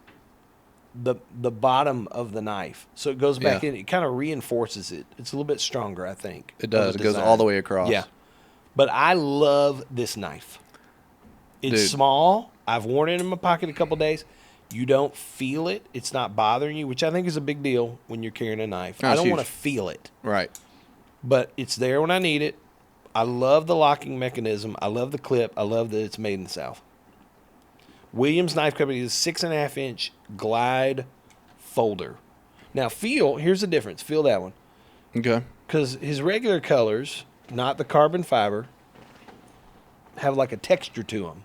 the bottom of the knife. So it goes back Yeah. in. It kind of reinforces it. It's a little bit stronger, I think. It does. of It a goes design. all the way across. Yeah. But I love this knife. It's Dude. small. I've worn it in my pocket a couple days. You don't feel it. It's not bothering you, which I think is a big deal when you're carrying a knife. That's I don't huge. want to feel it, Right. but it's there when I need it. I love the locking mechanism. I love the clip. I love that it's made in the South. Williams Knife Company is 6.5-inch glide folder. Now, here's the difference. Feel that one. Okay. Because his regular colors, not the carbon fiber, have like a texture to them.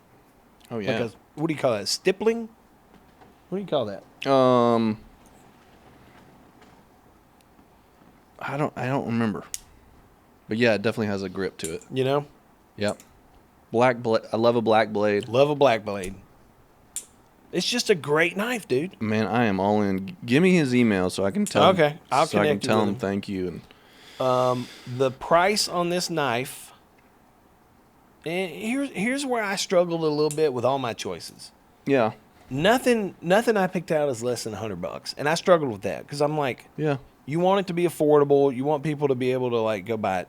Oh yeah. Like what do you call that? Stippling? What do you call that? I don't remember. But yeah, it definitely has a grip to it. You know? Yep. I love a black blade. Love a black blade. It's just a great knife, dude. Man, I am all in. Give me his email so I can tell him. Okay, I'll so I can connect you tell with him him. thank you. And The price on this knife, and here's where I struggled a little bit with all my choices. yeah. Nothing I picked out is less than $100, and I struggled with that because I'm like, Yeah. you want it to be affordable, you want people to be able to like go buy it.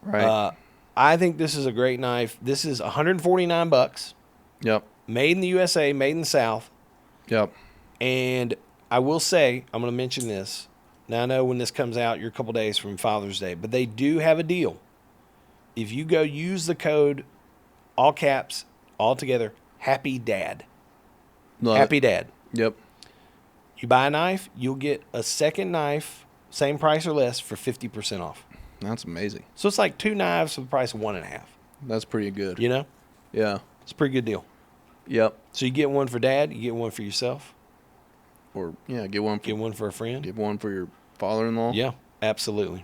Right. I think this is a great knife. This is $149, Yep. made in the USA, made in the South, Yep. and I will say, I'm going to mention this. Now I know when this comes out, you're a couple days from Father's Day, but they do have a deal. If you go use the code, all caps, all together, Happy Dad. Love Happy it. Dad. Yep. You buy a knife, you'll get a second knife, same price or less, for 50% off. That's amazing. So it's like 2 knives for the price of 1.5. That's pretty good. You know? Yeah. It's a pretty good deal. Yep. So you get one for Dad, you get one for yourself, Or yeah, get one for a friend. for your father-in-law. Yeah, absolutely.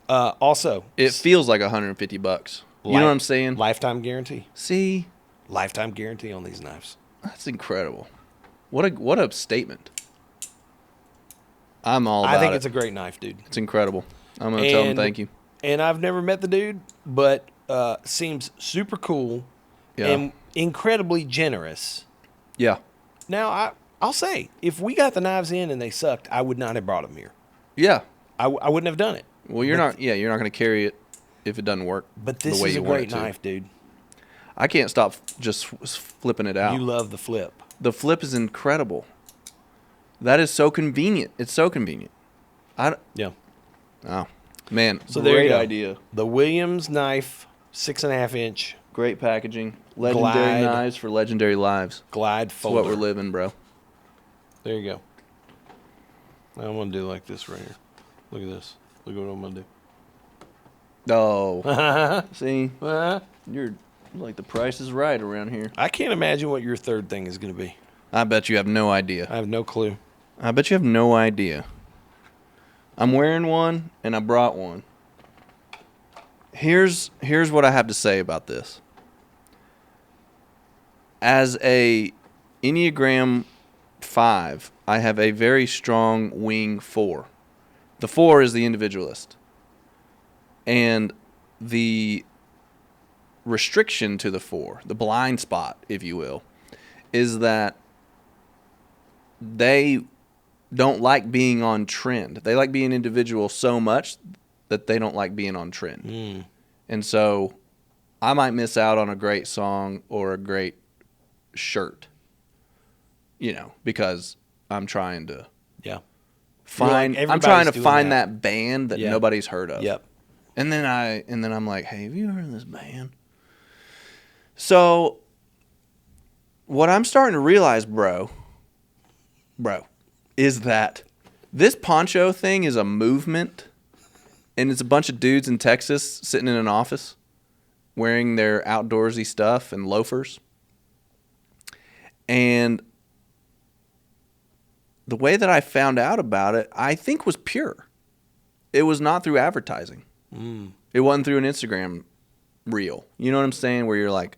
Also, It feels like $150. You know what I'm saying? Lifetime guarantee. See, Lifetime guarantee on these knives. that's incredible. What a statement. I'm all about I think it. it's a great knife, dude. It's incredible. I'm gonna tell him And- thank you. And I've never met the dude, but seems super cool Yeah. and incredibly generous. Yeah. Now, I'll say, if we got the knives in and they sucked, I would not have brought them here. Yeah. I wouldn't have done it. Well, you're not gonna carry it if it doesn't work. But the this way is a you want great it to. knife, dude. I can't stop just flipping it out. You love the flip. The flip is incredible. That is so convenient. It's so convenient. Yeah. Oh man. So there you great go. idea. The Williams knife, 6.5-inch Great packaging. Legendary Glide. knives for legendary lives. glide That's folder. what we're living, bro. There you go. Now I'm going to do like this right here. Look at this. Look at what I'm going to do. Oh. See, you're like the price is right around here. I can't imagine what your third thing is going to be. I bet you have no idea. I have no clue. I bet you have no idea. I'm wearing one and I brought one. Here's what I have to say about this. As a Enneagram 5, I have a very strong wing 4. The 4 is the individualist. And the restriction to the 4, the blind spot, if you will, is that they don't like being on trend. They like being individual so much that they don't like being on trend. And so I might miss out on a great song or a great shirt, because I'm trying to Yeah. find You're like, I'm trying to everybody's doing find that. that band that Yeah. nobody's heard of. Yep. And then I'm like, hey, have you heard of this band? So what I'm starting to realize, bro, is that this poncho thing is a movement, and it's a bunch of dudes in Texas sitting in an office wearing their outdoorsy stuff and loafers. And the way that I found out about it, I think was pure. It was not through advertising. It wasn't through an Instagram reel. You know what I'm saying? Where you're like,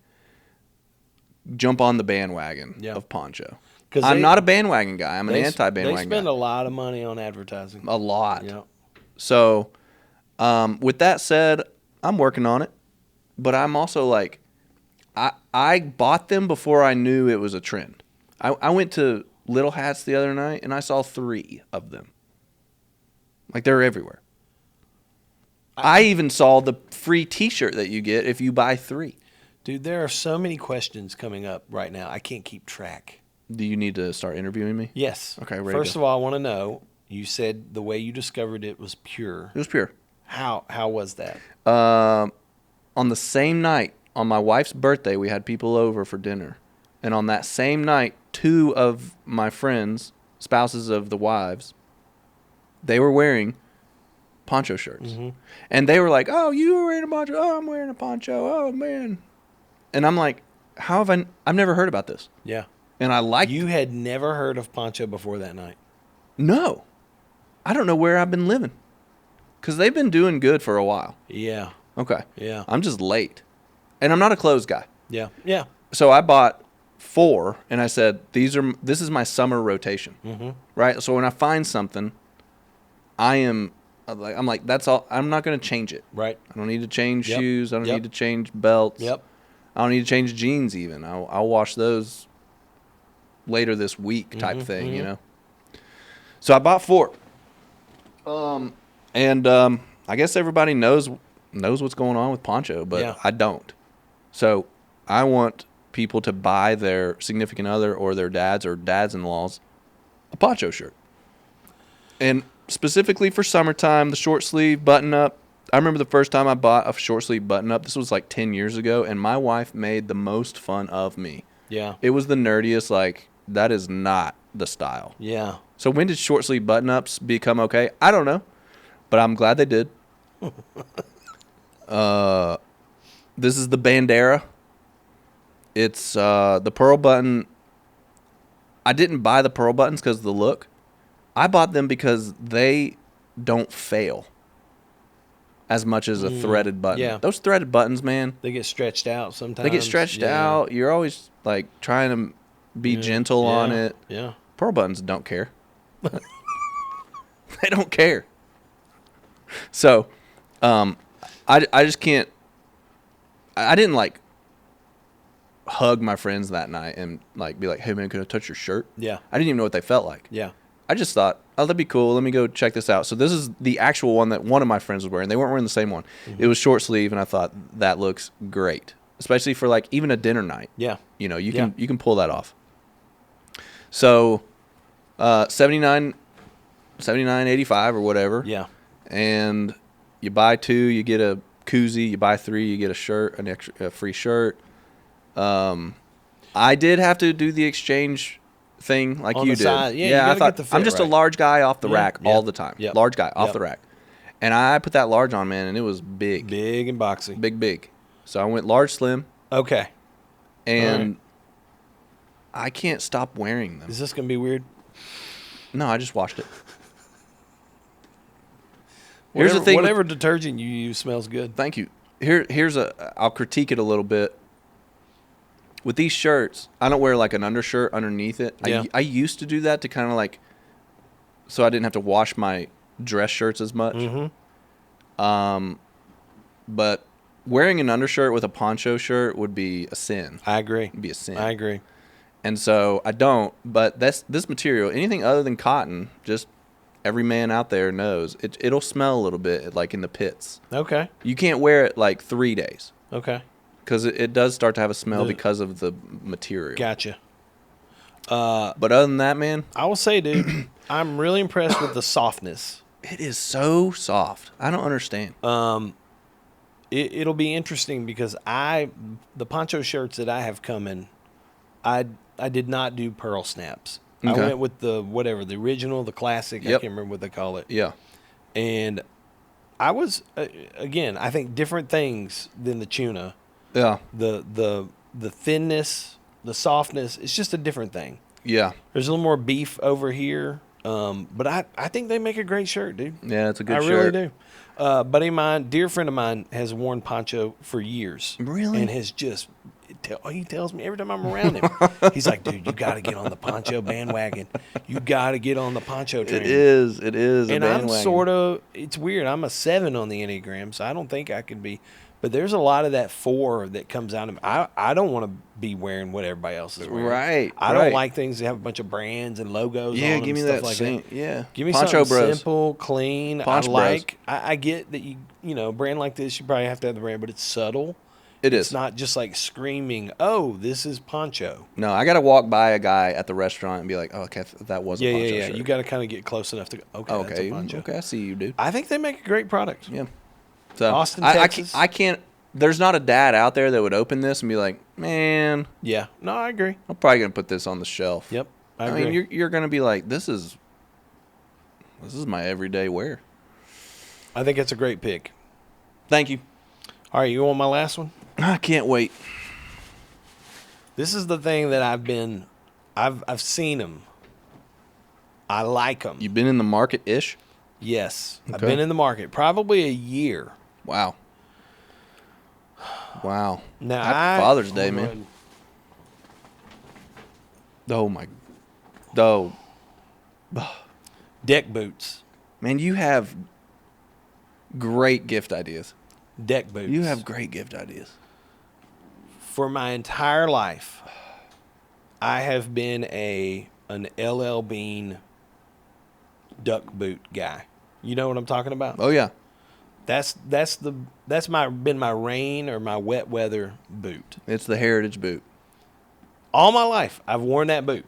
jump on the bandwagon of poncho. 'Cause I'm they- not a bandwagon guy. I'm an They anti-bandwagon spend guy. a lot of money on advertising. A lot. Yeah. So, with that said, I'm working on it. But I'm also like, I bought them before I knew it was a trend. I went to Little Hats the other night and I saw 3 of them. Like they're everywhere. I even saw the free T-shirt that you get if you buy 3. Dude, there are so many questions coming up right now. I can't keep track. Do you need to start interviewing me? Yes. Okay, ready to First go. of all, I want to know, you said the way you discovered it was pure. It was pure. How was that? On the same night, on my wife's birthday, we had people over for dinner. And on that same night, 2 of my friends, spouses of the wives, they were wearing poncho shirts. Mm-hmm. And they were like, oh, you were wearing a poncho. Oh, I'm wearing a poncho. Oh, man. And I'm like, how have I've never heard about this. Yeah. And I like You had never heard of Poncho before that night? No. I don't know where I've been living. Because they've been doing good for a while. Yeah. Okay. Yeah. I'm just late. And I'm not a clothes guy. Yeah. Yeah. So I bought 4 and I said, this is my summer rotation. Mm-hmm. Right? So when I find something, I'm like, that's all. I'm not going to change it. Right. I don't need to change Yep. shoes. I don't Yep. need to change belts. Yep. I don't need to change jeans even. I'll wash those later this week type thing, you know? So I bought 4. I guess everybody knows what's going on with Poncho, but Yeah. I don't. So I want people to buy their significant other or their dads or dads-in-laws a poncho shirt. And specifically for summertime, the short sleeve button-up. I remember the first time I bought a short sleeve button-up. This was like 10 years ago, and my wife made the most fun of me. Yeah. It was the nerdiest, like, that is not the style. Yeah. So when did short sleeve button-ups become okay? I don't know, but I'm glad they did. This is the Bandera. It's the pearl button. I didn't buy the pearl buttons because of the look. I bought them because they don't fail as much as a threaded button. Yeah. Those threaded buttons, man, They get stretched out sometimes. they get stretched Yeah. out. You're always like trying to be gentle on Yeah. it. Yeah. Pearl buttons don't care. They don't care. So, I just can't. I didn't like hug my friends that night and like be like, "Hey man, can I touch your shirt?" Yeah. I didn't even know what they felt like. Yeah. I just thought, "Oh, that'd be cool. Let me go check this out." So this is the actual one that one of my friends was wearing. They weren't wearing the same one. It was short sleeve, and I thought that looks great, especially for like even a dinner night. Yeah. You know, you Yeah. can pull that off. So, 79.85 or whatever. Yeah. And you buy 2, you get a koozie. You buy 3, you get a shirt, a free shirt. I did have to do the exchange thing like On you the did. side. Yeah, you gotta I thought get the fit I'm just a right. large guy off the Yeah, rack yeah, all the time. yep, Large guy off yep. the rack. And I put that large on, man, and it was big. Big and boxy. Big. So I went large, slim, Okay. and I can't stop wearing them. Is this going to be weird? No, I just washed it. Here's the thing. Whatever detergent you use smells good. Thank you. I'll critique it a little bit. With these shirts, I don't wear like an undershirt underneath it. Yeah. I used to do that to kind of like, so I didn't have to wash my dress shirts as much. But wearing an undershirt with a poncho shirt would be a sin. I agree. It'd be a sin. I agree. And so I don't. But this material, anything other than cotton, just every man out there knows it'll smell a little bit like in the pits. Okay. You can't wear it like 3 days. Okay. Because it does start to have a smell because of the material. Gotcha. But other than that, man, I will say, dude, I'm really impressed with the softness. it is so soft. I don't understand. It'll be interesting because the poncho shirts that I have coming, I did not do pearl snaps. I Okay. went with the original, the classic. I Yep. can't remember what they call it. Yeah. And I was again, I think different things than the Choona. Yeah. The thinness, the softness, it's just a different thing. Yeah. There's a little more beef over here, but I think they make a great shirt, dude. Yeah, it's a good I shirt. really do. Buddy of mine, dear friend of mine, has worn poncho for years. Really? And has just, he tells me every time I'm around him, he's like, dude, you got to get on the poncho bandwagon. You got to get on the poncho train. It is a And I'm bandwagon. sort of, it's weird. I'm a 7 on the Enneagram, so I don't think I could be. But there's a lot of that that comes out of me. I don't want to be wearing what everybody else is wearing. Right. I don't like things that have a bunch of brands and logos on them. Give me stuff that like that. Yeah. Give me Poncho something Bros. simple, clean. Poncho Bros. I get that a brand like this, you probably have to have the brand, but it's subtle. It's It's not just like screaming, "Oh, this is Poncho." No, I got to walk by a guy at the restaurant and be like, "Oh, okay, that was a Poncho shirt." You got to kind of get close enough to go, that's a Poncho. Okay, I see you, dude. I think they make a great product. Yeah. So Austin, Texas. I can't. There's not a dad out there that would open this and be like, "Man, Yeah. No, I agree. I'm probably gonna put this on the shelf." Yep. I mean, agree. you're gonna be like, "This is my everyday wear." I think it's a great pick. Thank you. All right, you want my last one? I can't wait. This is the thing that I've seen them. I like them. You've been in the market-ish? Yes. I've Okay. been in the market probably a year. Wow. Now, Happy Father's Day, man. Oh my. Oh. Deck boots. Man, you have great gift ideas. Deck boots. You have great gift ideas. For my entire life, I have been an LL Bean duck boot guy. You know what I'm talking about? Oh yeah. That's been my rain or my wet weather boot. It's the heritage boot. All my life, I've worn that boot.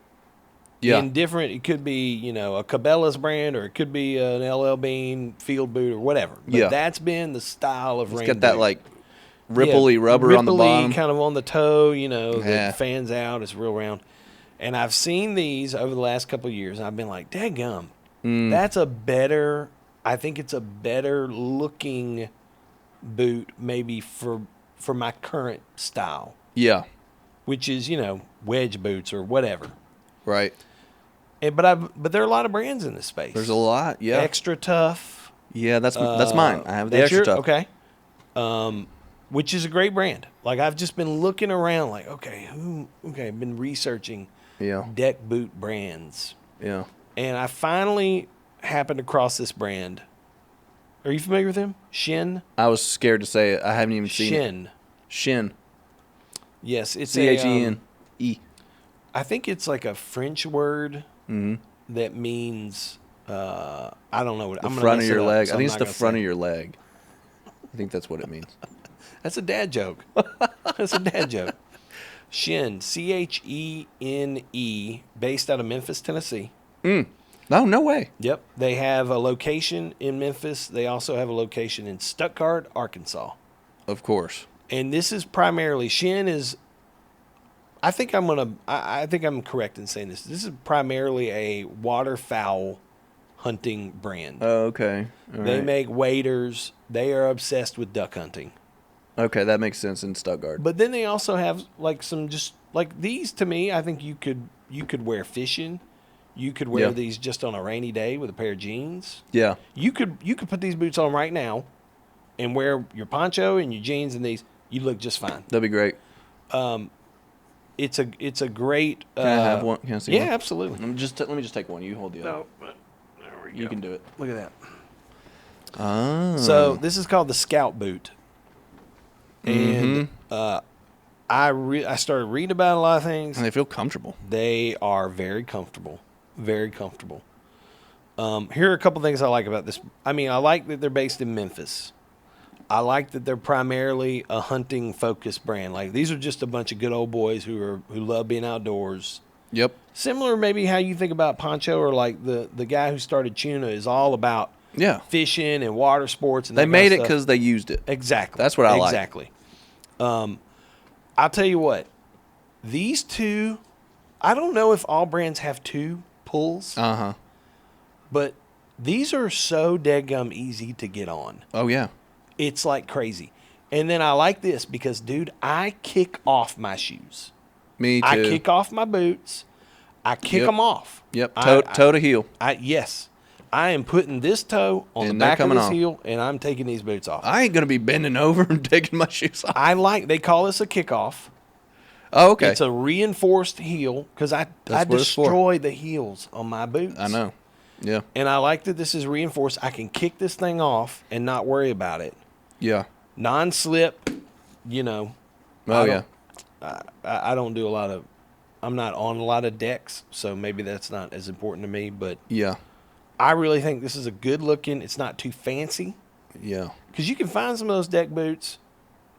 Yeah. In different, it could be, a Cabela's brand, or it could be an LL Bean field boot or whatever. But Yeah. that's been the style of It's rain got that boot. like ripply rubber on the bottom. kind of on the toe, Yeah. that fans out. It's real round. And I've seen these over the last couple of years, and I've been like, dadgum, I think it's a better looking boot maybe for my current style, Yeah. which is, wedge boots or whatever. Right. But there are a lot of brands in this space. There's a lot. Yeah. Extra Tough. Yeah, that's mine. I have the That's extra tough. Okay. Which is a great brand. Like, I've just been looking around like, I've been researching Yeah. deck boot brands. Yeah. And I finally happened across this brand. Are you familiar with him? Chene? I was scared to say it. I haven't even seen it. Chene. Shin. Yes, it's Chene. I think it's like a French word that means I don't know what The front of your leg. I think it's the front of your leg. I think that's what it means. That's a dad joke. That's a dad joke. Chene, Chene, based out of Memphis, Tennessee. No way. Yep. They have a location in Memphis. They also have a location in Stuttgart, Arkansas. Of course. And this is primarily, Chene is, I think I'm correct in saying this. This is primarily a waterfowl hunting brand. Oh, okay. All They right. make waders. They are obsessed with duck hunting. Okay, that makes sense in Stuttgart. But then they also have like some just like these to me, I think you could wear fishing. You could wear Yeah. these just on a rainy day with a pair of jeans. Yeah. You could put these boots on right now and wear your poncho and your jeans and these. You look just fine. That'd be great. It's a great. Can I have one? Can I see Yeah, one? absolutely. Let me just take one. You hold the other. No, but there we go. You can do it. Look at that. Oh. So this is called the Scout boot, and I started reading about a lot of things. And they feel comfortable. They are very comfortable, very comfortable. Here are a couple things I like about this. I mean, I like that they're based in Memphis. I like that they're primarily a hunting focused brand. Like, these are just a bunch of good old boys who love being outdoors. Yep. Similar maybe how you think about Poncho, or like the guy who started Choona is all about fishing and water sports. And they that made kind it of stuff. because they used it. Exactly. That's what I like. Exactly. I'll tell you what. These two, I don't know if all brands have two pulls, but these are so deadgum easy to get on. Oh yeah. It's like crazy. And then I like this because, dude, I kick off my shoes. Me too. I kick off my boots. I kick them off. Yep. Toe to heel. Yes. I am putting this toe on the back of this heel, and I'm taking these boots off. I ain't gonna be bending over and taking my shoes off. They call this a kickoff. Oh, okay. It's a reinforced heel because I destroy the heels on my boots. I know. Yeah. And I like that this is reinforced. I can kick this thing off and not worry about it. Yeah. Non-slip, you know, Oh, yeah. I don't do a lot of, I'm not on a lot of decks, so maybe that's not as important to me, but Yeah. I really think this is a good looking, it's not too fancy. Yeah. Because you can find some of those deck boots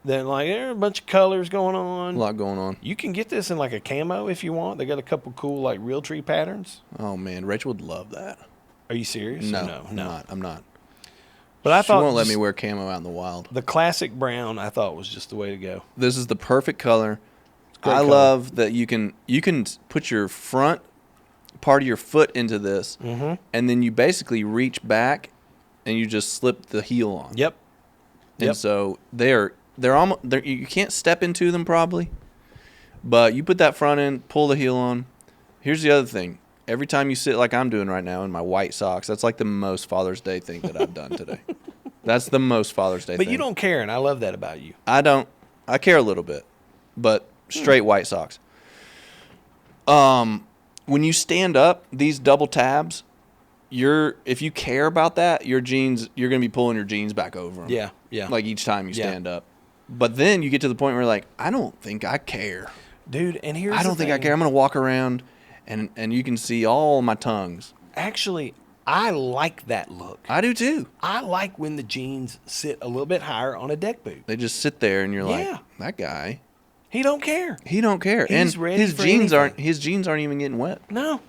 that, like, there are a bunch of colors going A on. lot going on. You can get this in, like, a camo if you want. They got a couple cool, like, real tree patterns. Oh, man. Rachel would love that. Are you serious? No. I'm not. But I She thought won't let just me wear camo out in the wild. the classic brown, I thought, was just the way to go. This is the perfect color. Great I color. love that you can put your front part of your foot into this, and then you basically reach back and you just slip the heel on. Yep. And so they're almost you can't step into them probably, but you put that front in, pull the heel on. Here's the other thing. Every time you sit like I'm doing right now in my white socks, that's like the most Father's Day thing that I've done today. That's the most Father's Day thing. But you don't care, and I love that about you. I don't. I care a little bit, but straight white socks. When you stand up, these double tabs, if you care about that, your jeans, you're going to be pulling your jeans back over them. Yeah, yeah. Like each time you stand up. But then you get to the point where you're like, I don't think I care. Dude, and here's I don't the think I thing. care. I'm going to walk around and you can see all my tongues. Actually, I like that look. I do too. I like when the jeans sit a little bit higher on a deck boot. They just sit there and you're Yeah. like, that guy, He don't care. he don't care. He's and ready his for jeans anything. his jeans aren't even getting wet. No.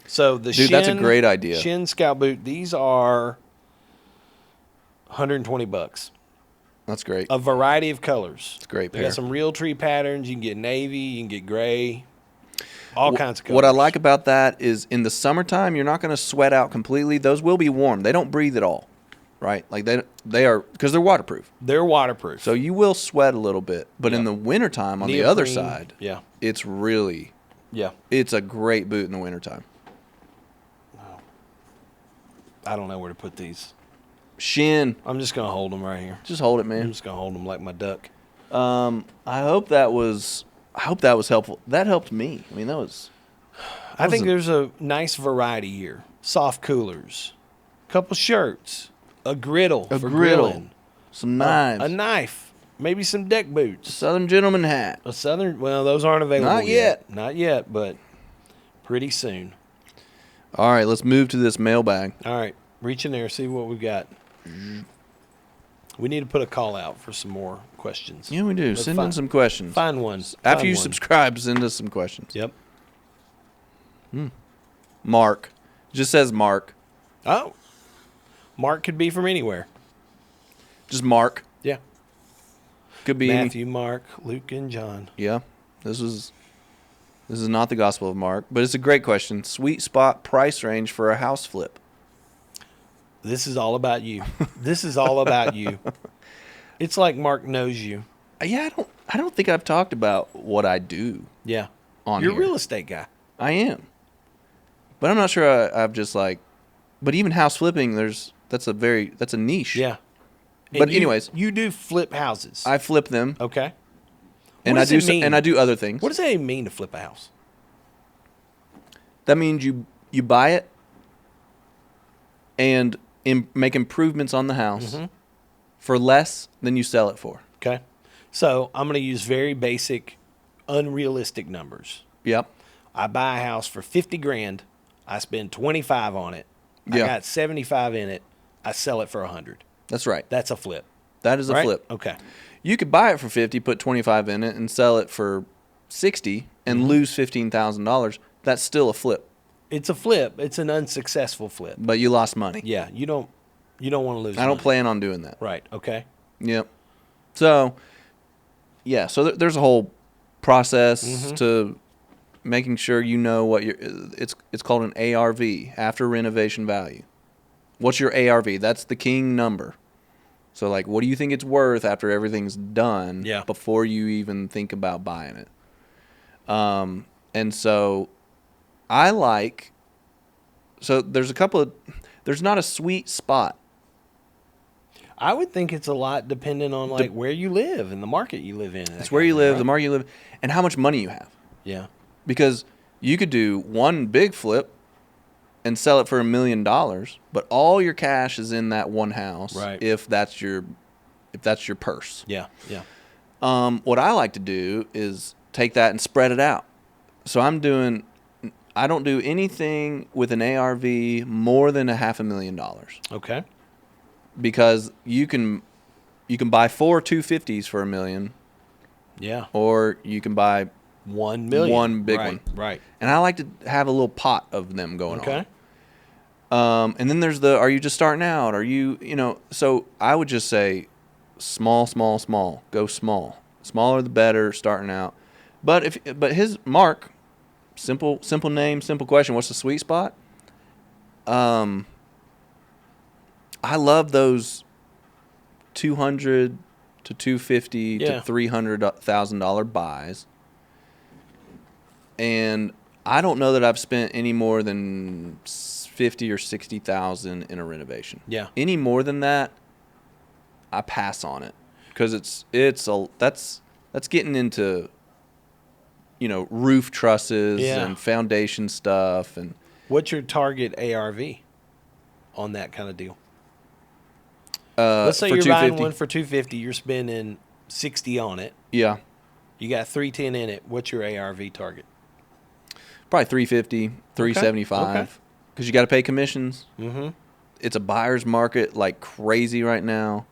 So the Dude, that's a great idea. Chene Scout boot, these are $120. That's great. A variety of colors. It's a great They pair. got some real tree patterns. You can get navy, you can get gray, all kinds of colors. What I like about that is in the summertime, you're not going to sweat out completely. Those will be warm. They don't breathe at all, right? Like they are, because they're waterproof. They're waterproof. So you will sweat a little bit. But in Yep. the wintertime, on the other Neoprene. side, Yeah. it's a great boot in the wintertime. I don't know where to put these. Shin, I'm just going to hold them right here. just hold it, I'm man. just going to hold them like my duck. I hope that was helpful. That helped me. I mean, I think there's a nice variety here. Soft coolers, couple shirts, a griddle a for griddle, grilling, some knives, a knife, maybe some deck boots, Southern gentleman hat. a southern. Well, those aren't available Not yet. Not yet, but pretty soon. All right, let's move to this mailbag. All right, reach in there, see what we've got. We need to put a call out for some more questions. Yeah, we do. Let's Send in find- some questions. Find one. After Find you one. subscribe, send us some questions. Yep. Mark. Just says Mark. Oh, Mark could be from anywhere. Just Mark. Yeah. Could be Matthew, Mark, Luke, and John. Yeah. This is not the Gospel of Mark, but it's a great question. Sweet spot price range for a house flip. This is all about you. This is all about you. It's like Mark knows you. Yeah, I don't think I've talked about what I do Yeah. on You're here. a real estate guy. I am. But I'm not sure I've just like, but even house flipping, that's a niche. Yeah. But anyways, you do flip houses. I flip them Okay. and What I does do it mean? and I do other things. What does that even mean to flip a house? That means you buy it and make improvements on the house for less than you sell it for. Okay. So I'm going to use very basic, unrealistic numbers. Yep. I buy a house for 50 grand. I spend 25 on it. I Yeah. got 75 in it. I sell it for 100. That's right. That's a flip. That is a right? flip. Okay. You could buy it for 50, put 25 in it and sell it for 60 and lose $15,000. That's still a flip, It's a flip. It's an unsuccessful flip. but you lost money. Yeah. You don't want to lose I don't money. plan on doing that. Right. Okay. Yep. So, yeah, so there's a whole process to making sure you know what it's called an ARV, after renovation value. What's your ARV? That's the king number. So like, what do you think it's worth after everything's done Yeah. before you even think about buying it? And so there's not a sweet spot. I would think it's a lot dependent on like where you live and the market you live in. It's where you live, the market you live, and how much money you have. Yeah. Because you could do one big flip and sell it for $1 million, but all your cash is in that one house. Right. If that's your if that's your purse. Yeah. Yeah. What I like to do is take that and spread it out. So I don't do anything with an ARV more than $500,000. Okay. Because you can buy 4 250s for $1 million. Yeah. Or you can buy 1 million. one big one. Right. And I like to have a little pot of them going Okay. on. And then there's are you just starting out? Are you, so I would just say small, small, small. Go small. Smaller the better, starting out. But his Mark, simple name, simple question, what's the sweet spot? I love those $200 to $250 to $300,000 buys. And I don't know that I've spent any more than $50,000 or $60,000 in a renovation. Yeah. Any more than that, I pass on it because that's getting into roof trusses and foundation stuff. And what's your target ARV on that kind of deal? Let's say you're buying one for $250, you're spending $60 on it. Yeah. You got $310 in it. What's your ARV target? Probably $350, $375, because you got to pay commissions. Mm-hmm. It's a buyer's market like crazy right now.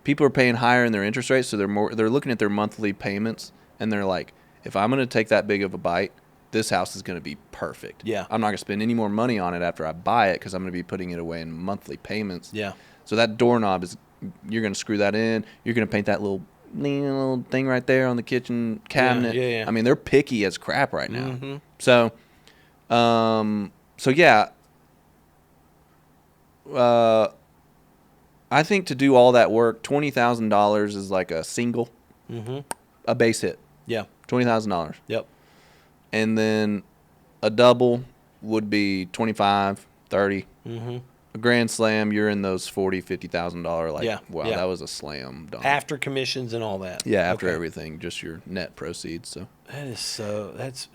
People are paying higher in their interest rates, so they're looking at their monthly payments, and they're like, if I'm going to take that big of a bite, this house is going to be perfect. Yeah. I'm not going to spend any more money on it after I buy it because I'm going to be putting it away in monthly payments. Yeah. So that doorknob you're going to screw that in. You're going to paint that little thing right there on the kitchen cabinet. Yeah. I mean, they're picky as crap right now. Mm-hmm. So, yeah. I think to do all that work, $20,000 is like a single, a base hit. Yeah. $20,000. Yep. And then a double would be 25, 30. Mm-hmm. A grand slam, you're in those $40,000, $50,000. Wow, yeah. that was a slam dunk. After commissions and all that. Yeah, after everything, just your net proceeds. So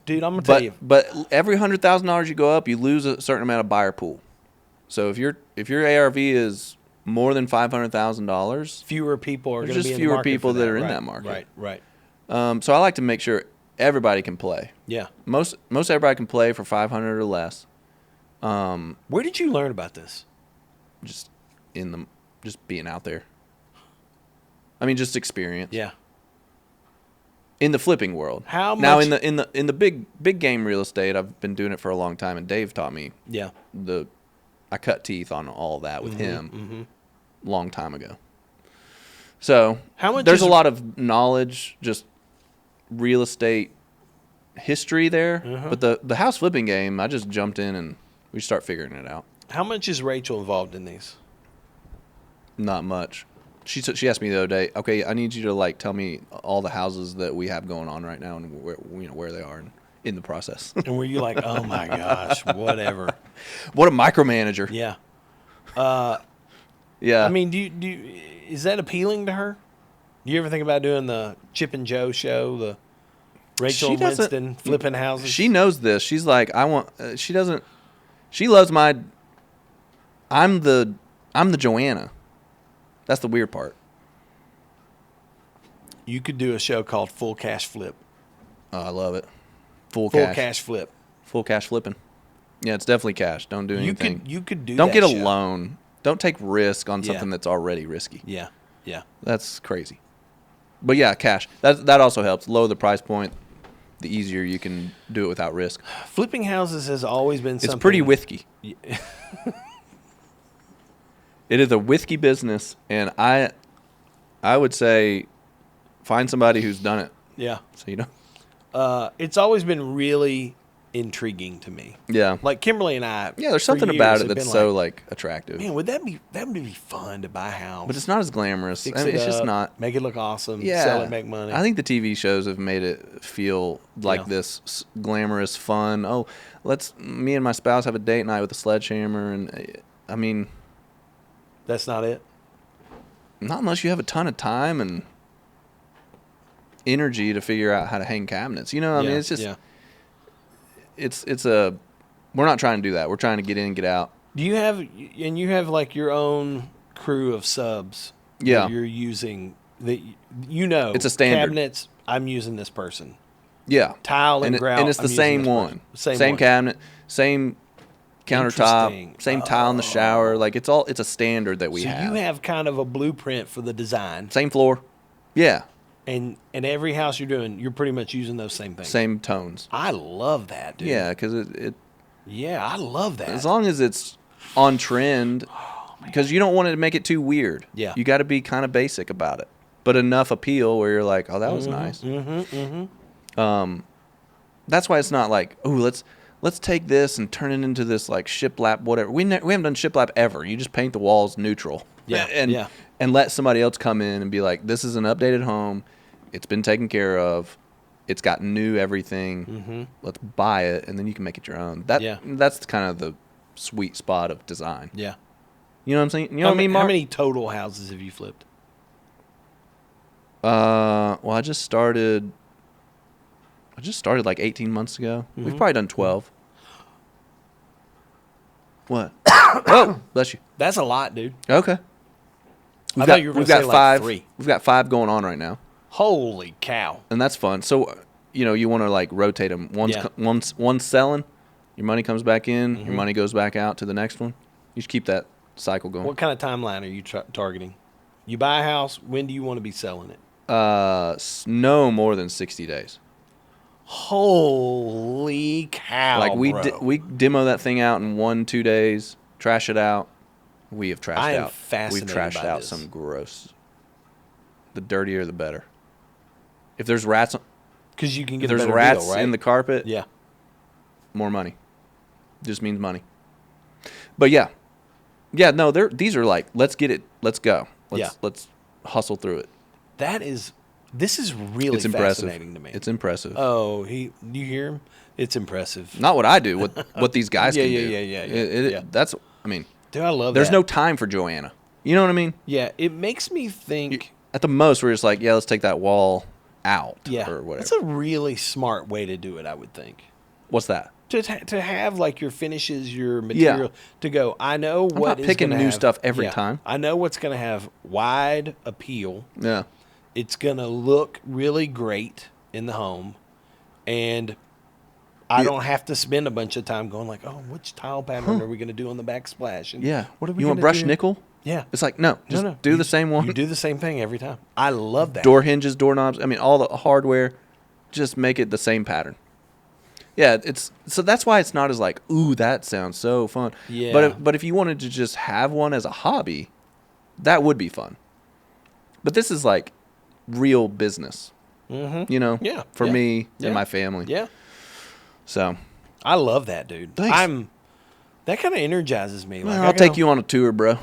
dude, I'm gonna tell you. But every $100,000 you go up, you lose a certain amount of buyer pool. So if your ARV is more than $500,000, fewer people are going to be in the market. Fewer people that are in that market. Right. So I like to make sure everybody can play. Yeah. Most everybody can play for $500 or less. Where did you learn about this? Just being out there. I mean, just experience. Yeah. In the flipping world. How much? Now in the big game real estate, I've been doing it for a long time, and Dave taught me. Yeah. I cut teeth on all that with him long time ago. So how much? There's a lot of knowledge, just real estate history there. But the house flipping game, I just jumped in and we start figuring it out. How much is Rachel involved in these? Not much. She asked me the other day, okay, I need you to tell me all the houses that we have going on right now and where they are in the process. And were you like, oh my gosh, whatever? What a micromanager. Yeah. Yeah. I mean, is that appealing to her? Do you ever think about doing the Chip and Joe show, the Rachel and Winston flipping houses? She knows this. She's like, she loves I'm the Joanna. That's the weird part. You could do a show called Full Cash Flip. Oh, I love it. Full cash flip. Full cash flipping. Yeah, it's definitely cash. Don't do anything. You could do. Don't that get a show. loan. Don't take risk on something that's already risky. Yeah. Yeah. That's crazy. But yeah, cash. That also helps. Lower the price point, the easier you can do it without risk. Flipping houses has always been something. It's pretty whiskey. Yeah. It is a whiskey business, and I would say find somebody who's done it. Yeah. So it's always been really intriguing to me. Yeah. Like Kimberly and I. Yeah, there's something about it that's so attractive. Man, that would be fun to buy a house. But it's not as glamorous. Fix it's it just up, not. Make it look awesome. Yeah. Sell it, make money. I think the TV shows have made it feel like this glamorous fun. Oh, me and my spouse have a date night with a sledgehammer, and I mean, that's not it. Not unless you have a ton of time and energy to figure out how to hang cabinets. I mean, it's just we're not trying to do that. We're trying to get in and get out. Do you have like your own crew of subs Yeah. that you're using. That you know, It's a standard. Cabinets. I'm using this person. Yeah. Tile and grout. And it's the I'm using same this one. person. Same one. cabinet, same countertop, Interesting. same tile in the shower. Like it's a standard that we So have. you have kind of a blueprint for the design, Same floor. Yeah. and every house you're doing, you're pretty much using those same things. Same tones. I love that, dude. Yeah, because it Yeah, I love that. as long as it's on trend, because you don't want to make it too weird. Yeah. You got to be kind of basic about it, but enough appeal where you're like, oh, that was nice. That's why it's not like, oh, let's take this and turn it into this like shiplap whatever. We haven't done shiplap ever. You just paint the walls neutral. Yeah, and let somebody else come in and be like, this is an updated home. It's been taken care of. It's got new everything. Let's buy it, and then you can make it your own. That's kind of the sweet spot of design. Yeah. You know what I'm saying? You know what I mean, Mark? How many total houses have you flipped? Well, I just started like 18 months ago. We've probably done 12. What? Oh, bless you. That's a lot, dude. Okay. I thought you were going to say like five. 3. We've got 5 going on right now, Holy cow. and that's fun. So, you want to like rotate them. One's selling, your money comes back in, your money goes back out to the next one. You just keep that cycle going. What kind of timeline are you targeting? You buy a house, when do you want to be selling it? No more than 60 days. Holy cow, Like bro. we demo that thing out in 1-2 days, trash it out. We have trashed I am out. fascinated We've trashed by out this. some gross. The dirtier, the better. If there's rats, Because you can if get a there's better rats deal, right? in the carpet, Yeah. more money. Just means money. But yeah. No, these are like, let's get it, let's go. Let's hustle through it. This is really It's impressive. fascinating to me. It's impressive. Oh, you hear him? It's impressive. Not what I do, what these guys can do. Yeah. That's, I mean, Dude, I love there's that. no time for Joanna. You know what I mean? Yeah, it makes me think. At the most, we're just like, yeah, let's take that wall out or whatever. That's a really smart way to do it, I would think. What's that? To have like your finishes, your material to go. I know I'm what not is picking gonna new have- stuff every yeah, time. I know what's going to have wide appeal. Yeah. It's going to look really great in the home, and I don't have to spend a bunch of time going like, oh, which tile pattern are we going to do on the backsplash? And Yeah. what are we You want gonna brush do? nickel? Yeah. It's like, no, just do the same one. You do the same thing every time. I love that. Door hinges, doorknobs. I mean, all the hardware. Just make it the same pattern. Yeah, so that's why it's not as like, ooh, that sounds so fun. Yeah. But if you wanted to just have one as a hobby, that would be fun. But this is like real business. You know? Yeah, For yeah, me yeah. and my family. Yeah. So I love that, dude. Thanks. That kind of energizes me. Like, I'll take you on a tour, bro.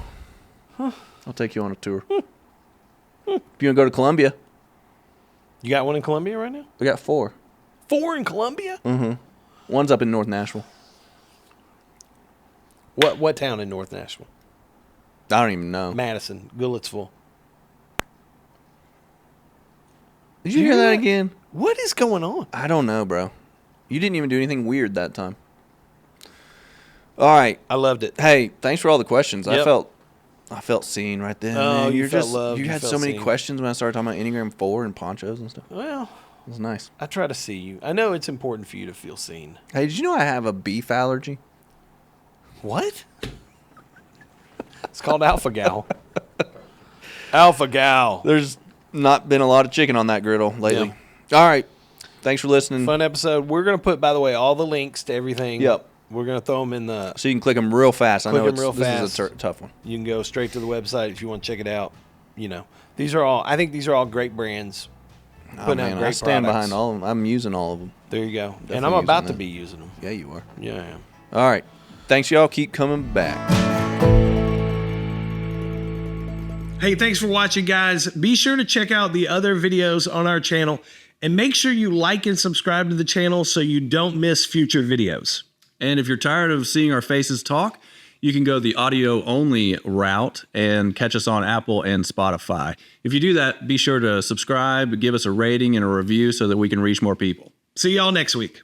I'll take you on a tour. If you want to go to Columbia, You got one in Columbia right now? we got 4. 4 in Columbia? One's up in North Nashville. What town in North Nashville? I don't even know. Madison, Goulitsville. Did you hear that again? What is going on? I don't know, bro. You didn't even do anything weird that time. All right. I loved it. Hey, thanks for all the questions. Yep. I felt seen right there. Oh, man. you felt loved. You You had felt so many seen. questions when I started talking about Enneagram 4 and ponchos and stuff. Well, It was nice. I try to see you. I know it's important for you to feel seen. Hey, did you know I have a beef allergy? What? It's called Alpha Gal. Alpha Gal. There's not been a lot of chicken on that griddle lately. All right. Thanks for listening. Fun episode. We're going to put, by the way, all the links to everything. Yep. We're going to throw them in the... So you can click them real fast. I know Click 'em real this is a fast. tough one. You can go straight to the website if you want to check it out. You know, I think these are all great brands. Oh, Putting out man, great I stand products. behind all of them. I'm using all of them. There you go. Definitely And I'm about using to them. be using them. Yeah, you are. Yeah, I am. All right. Thanks, y'all. Keep coming back. Hey, thanks for watching, guys. Be sure to check out the other videos on our channel and make sure you like and subscribe to the channel so you don't miss future videos. And if you're tired of seeing our faces talk, you can go the audio only route and catch us on Apple and Spotify. If you do that, be sure to subscribe, give us a rating and a review so that we can reach more people. See y'all next week.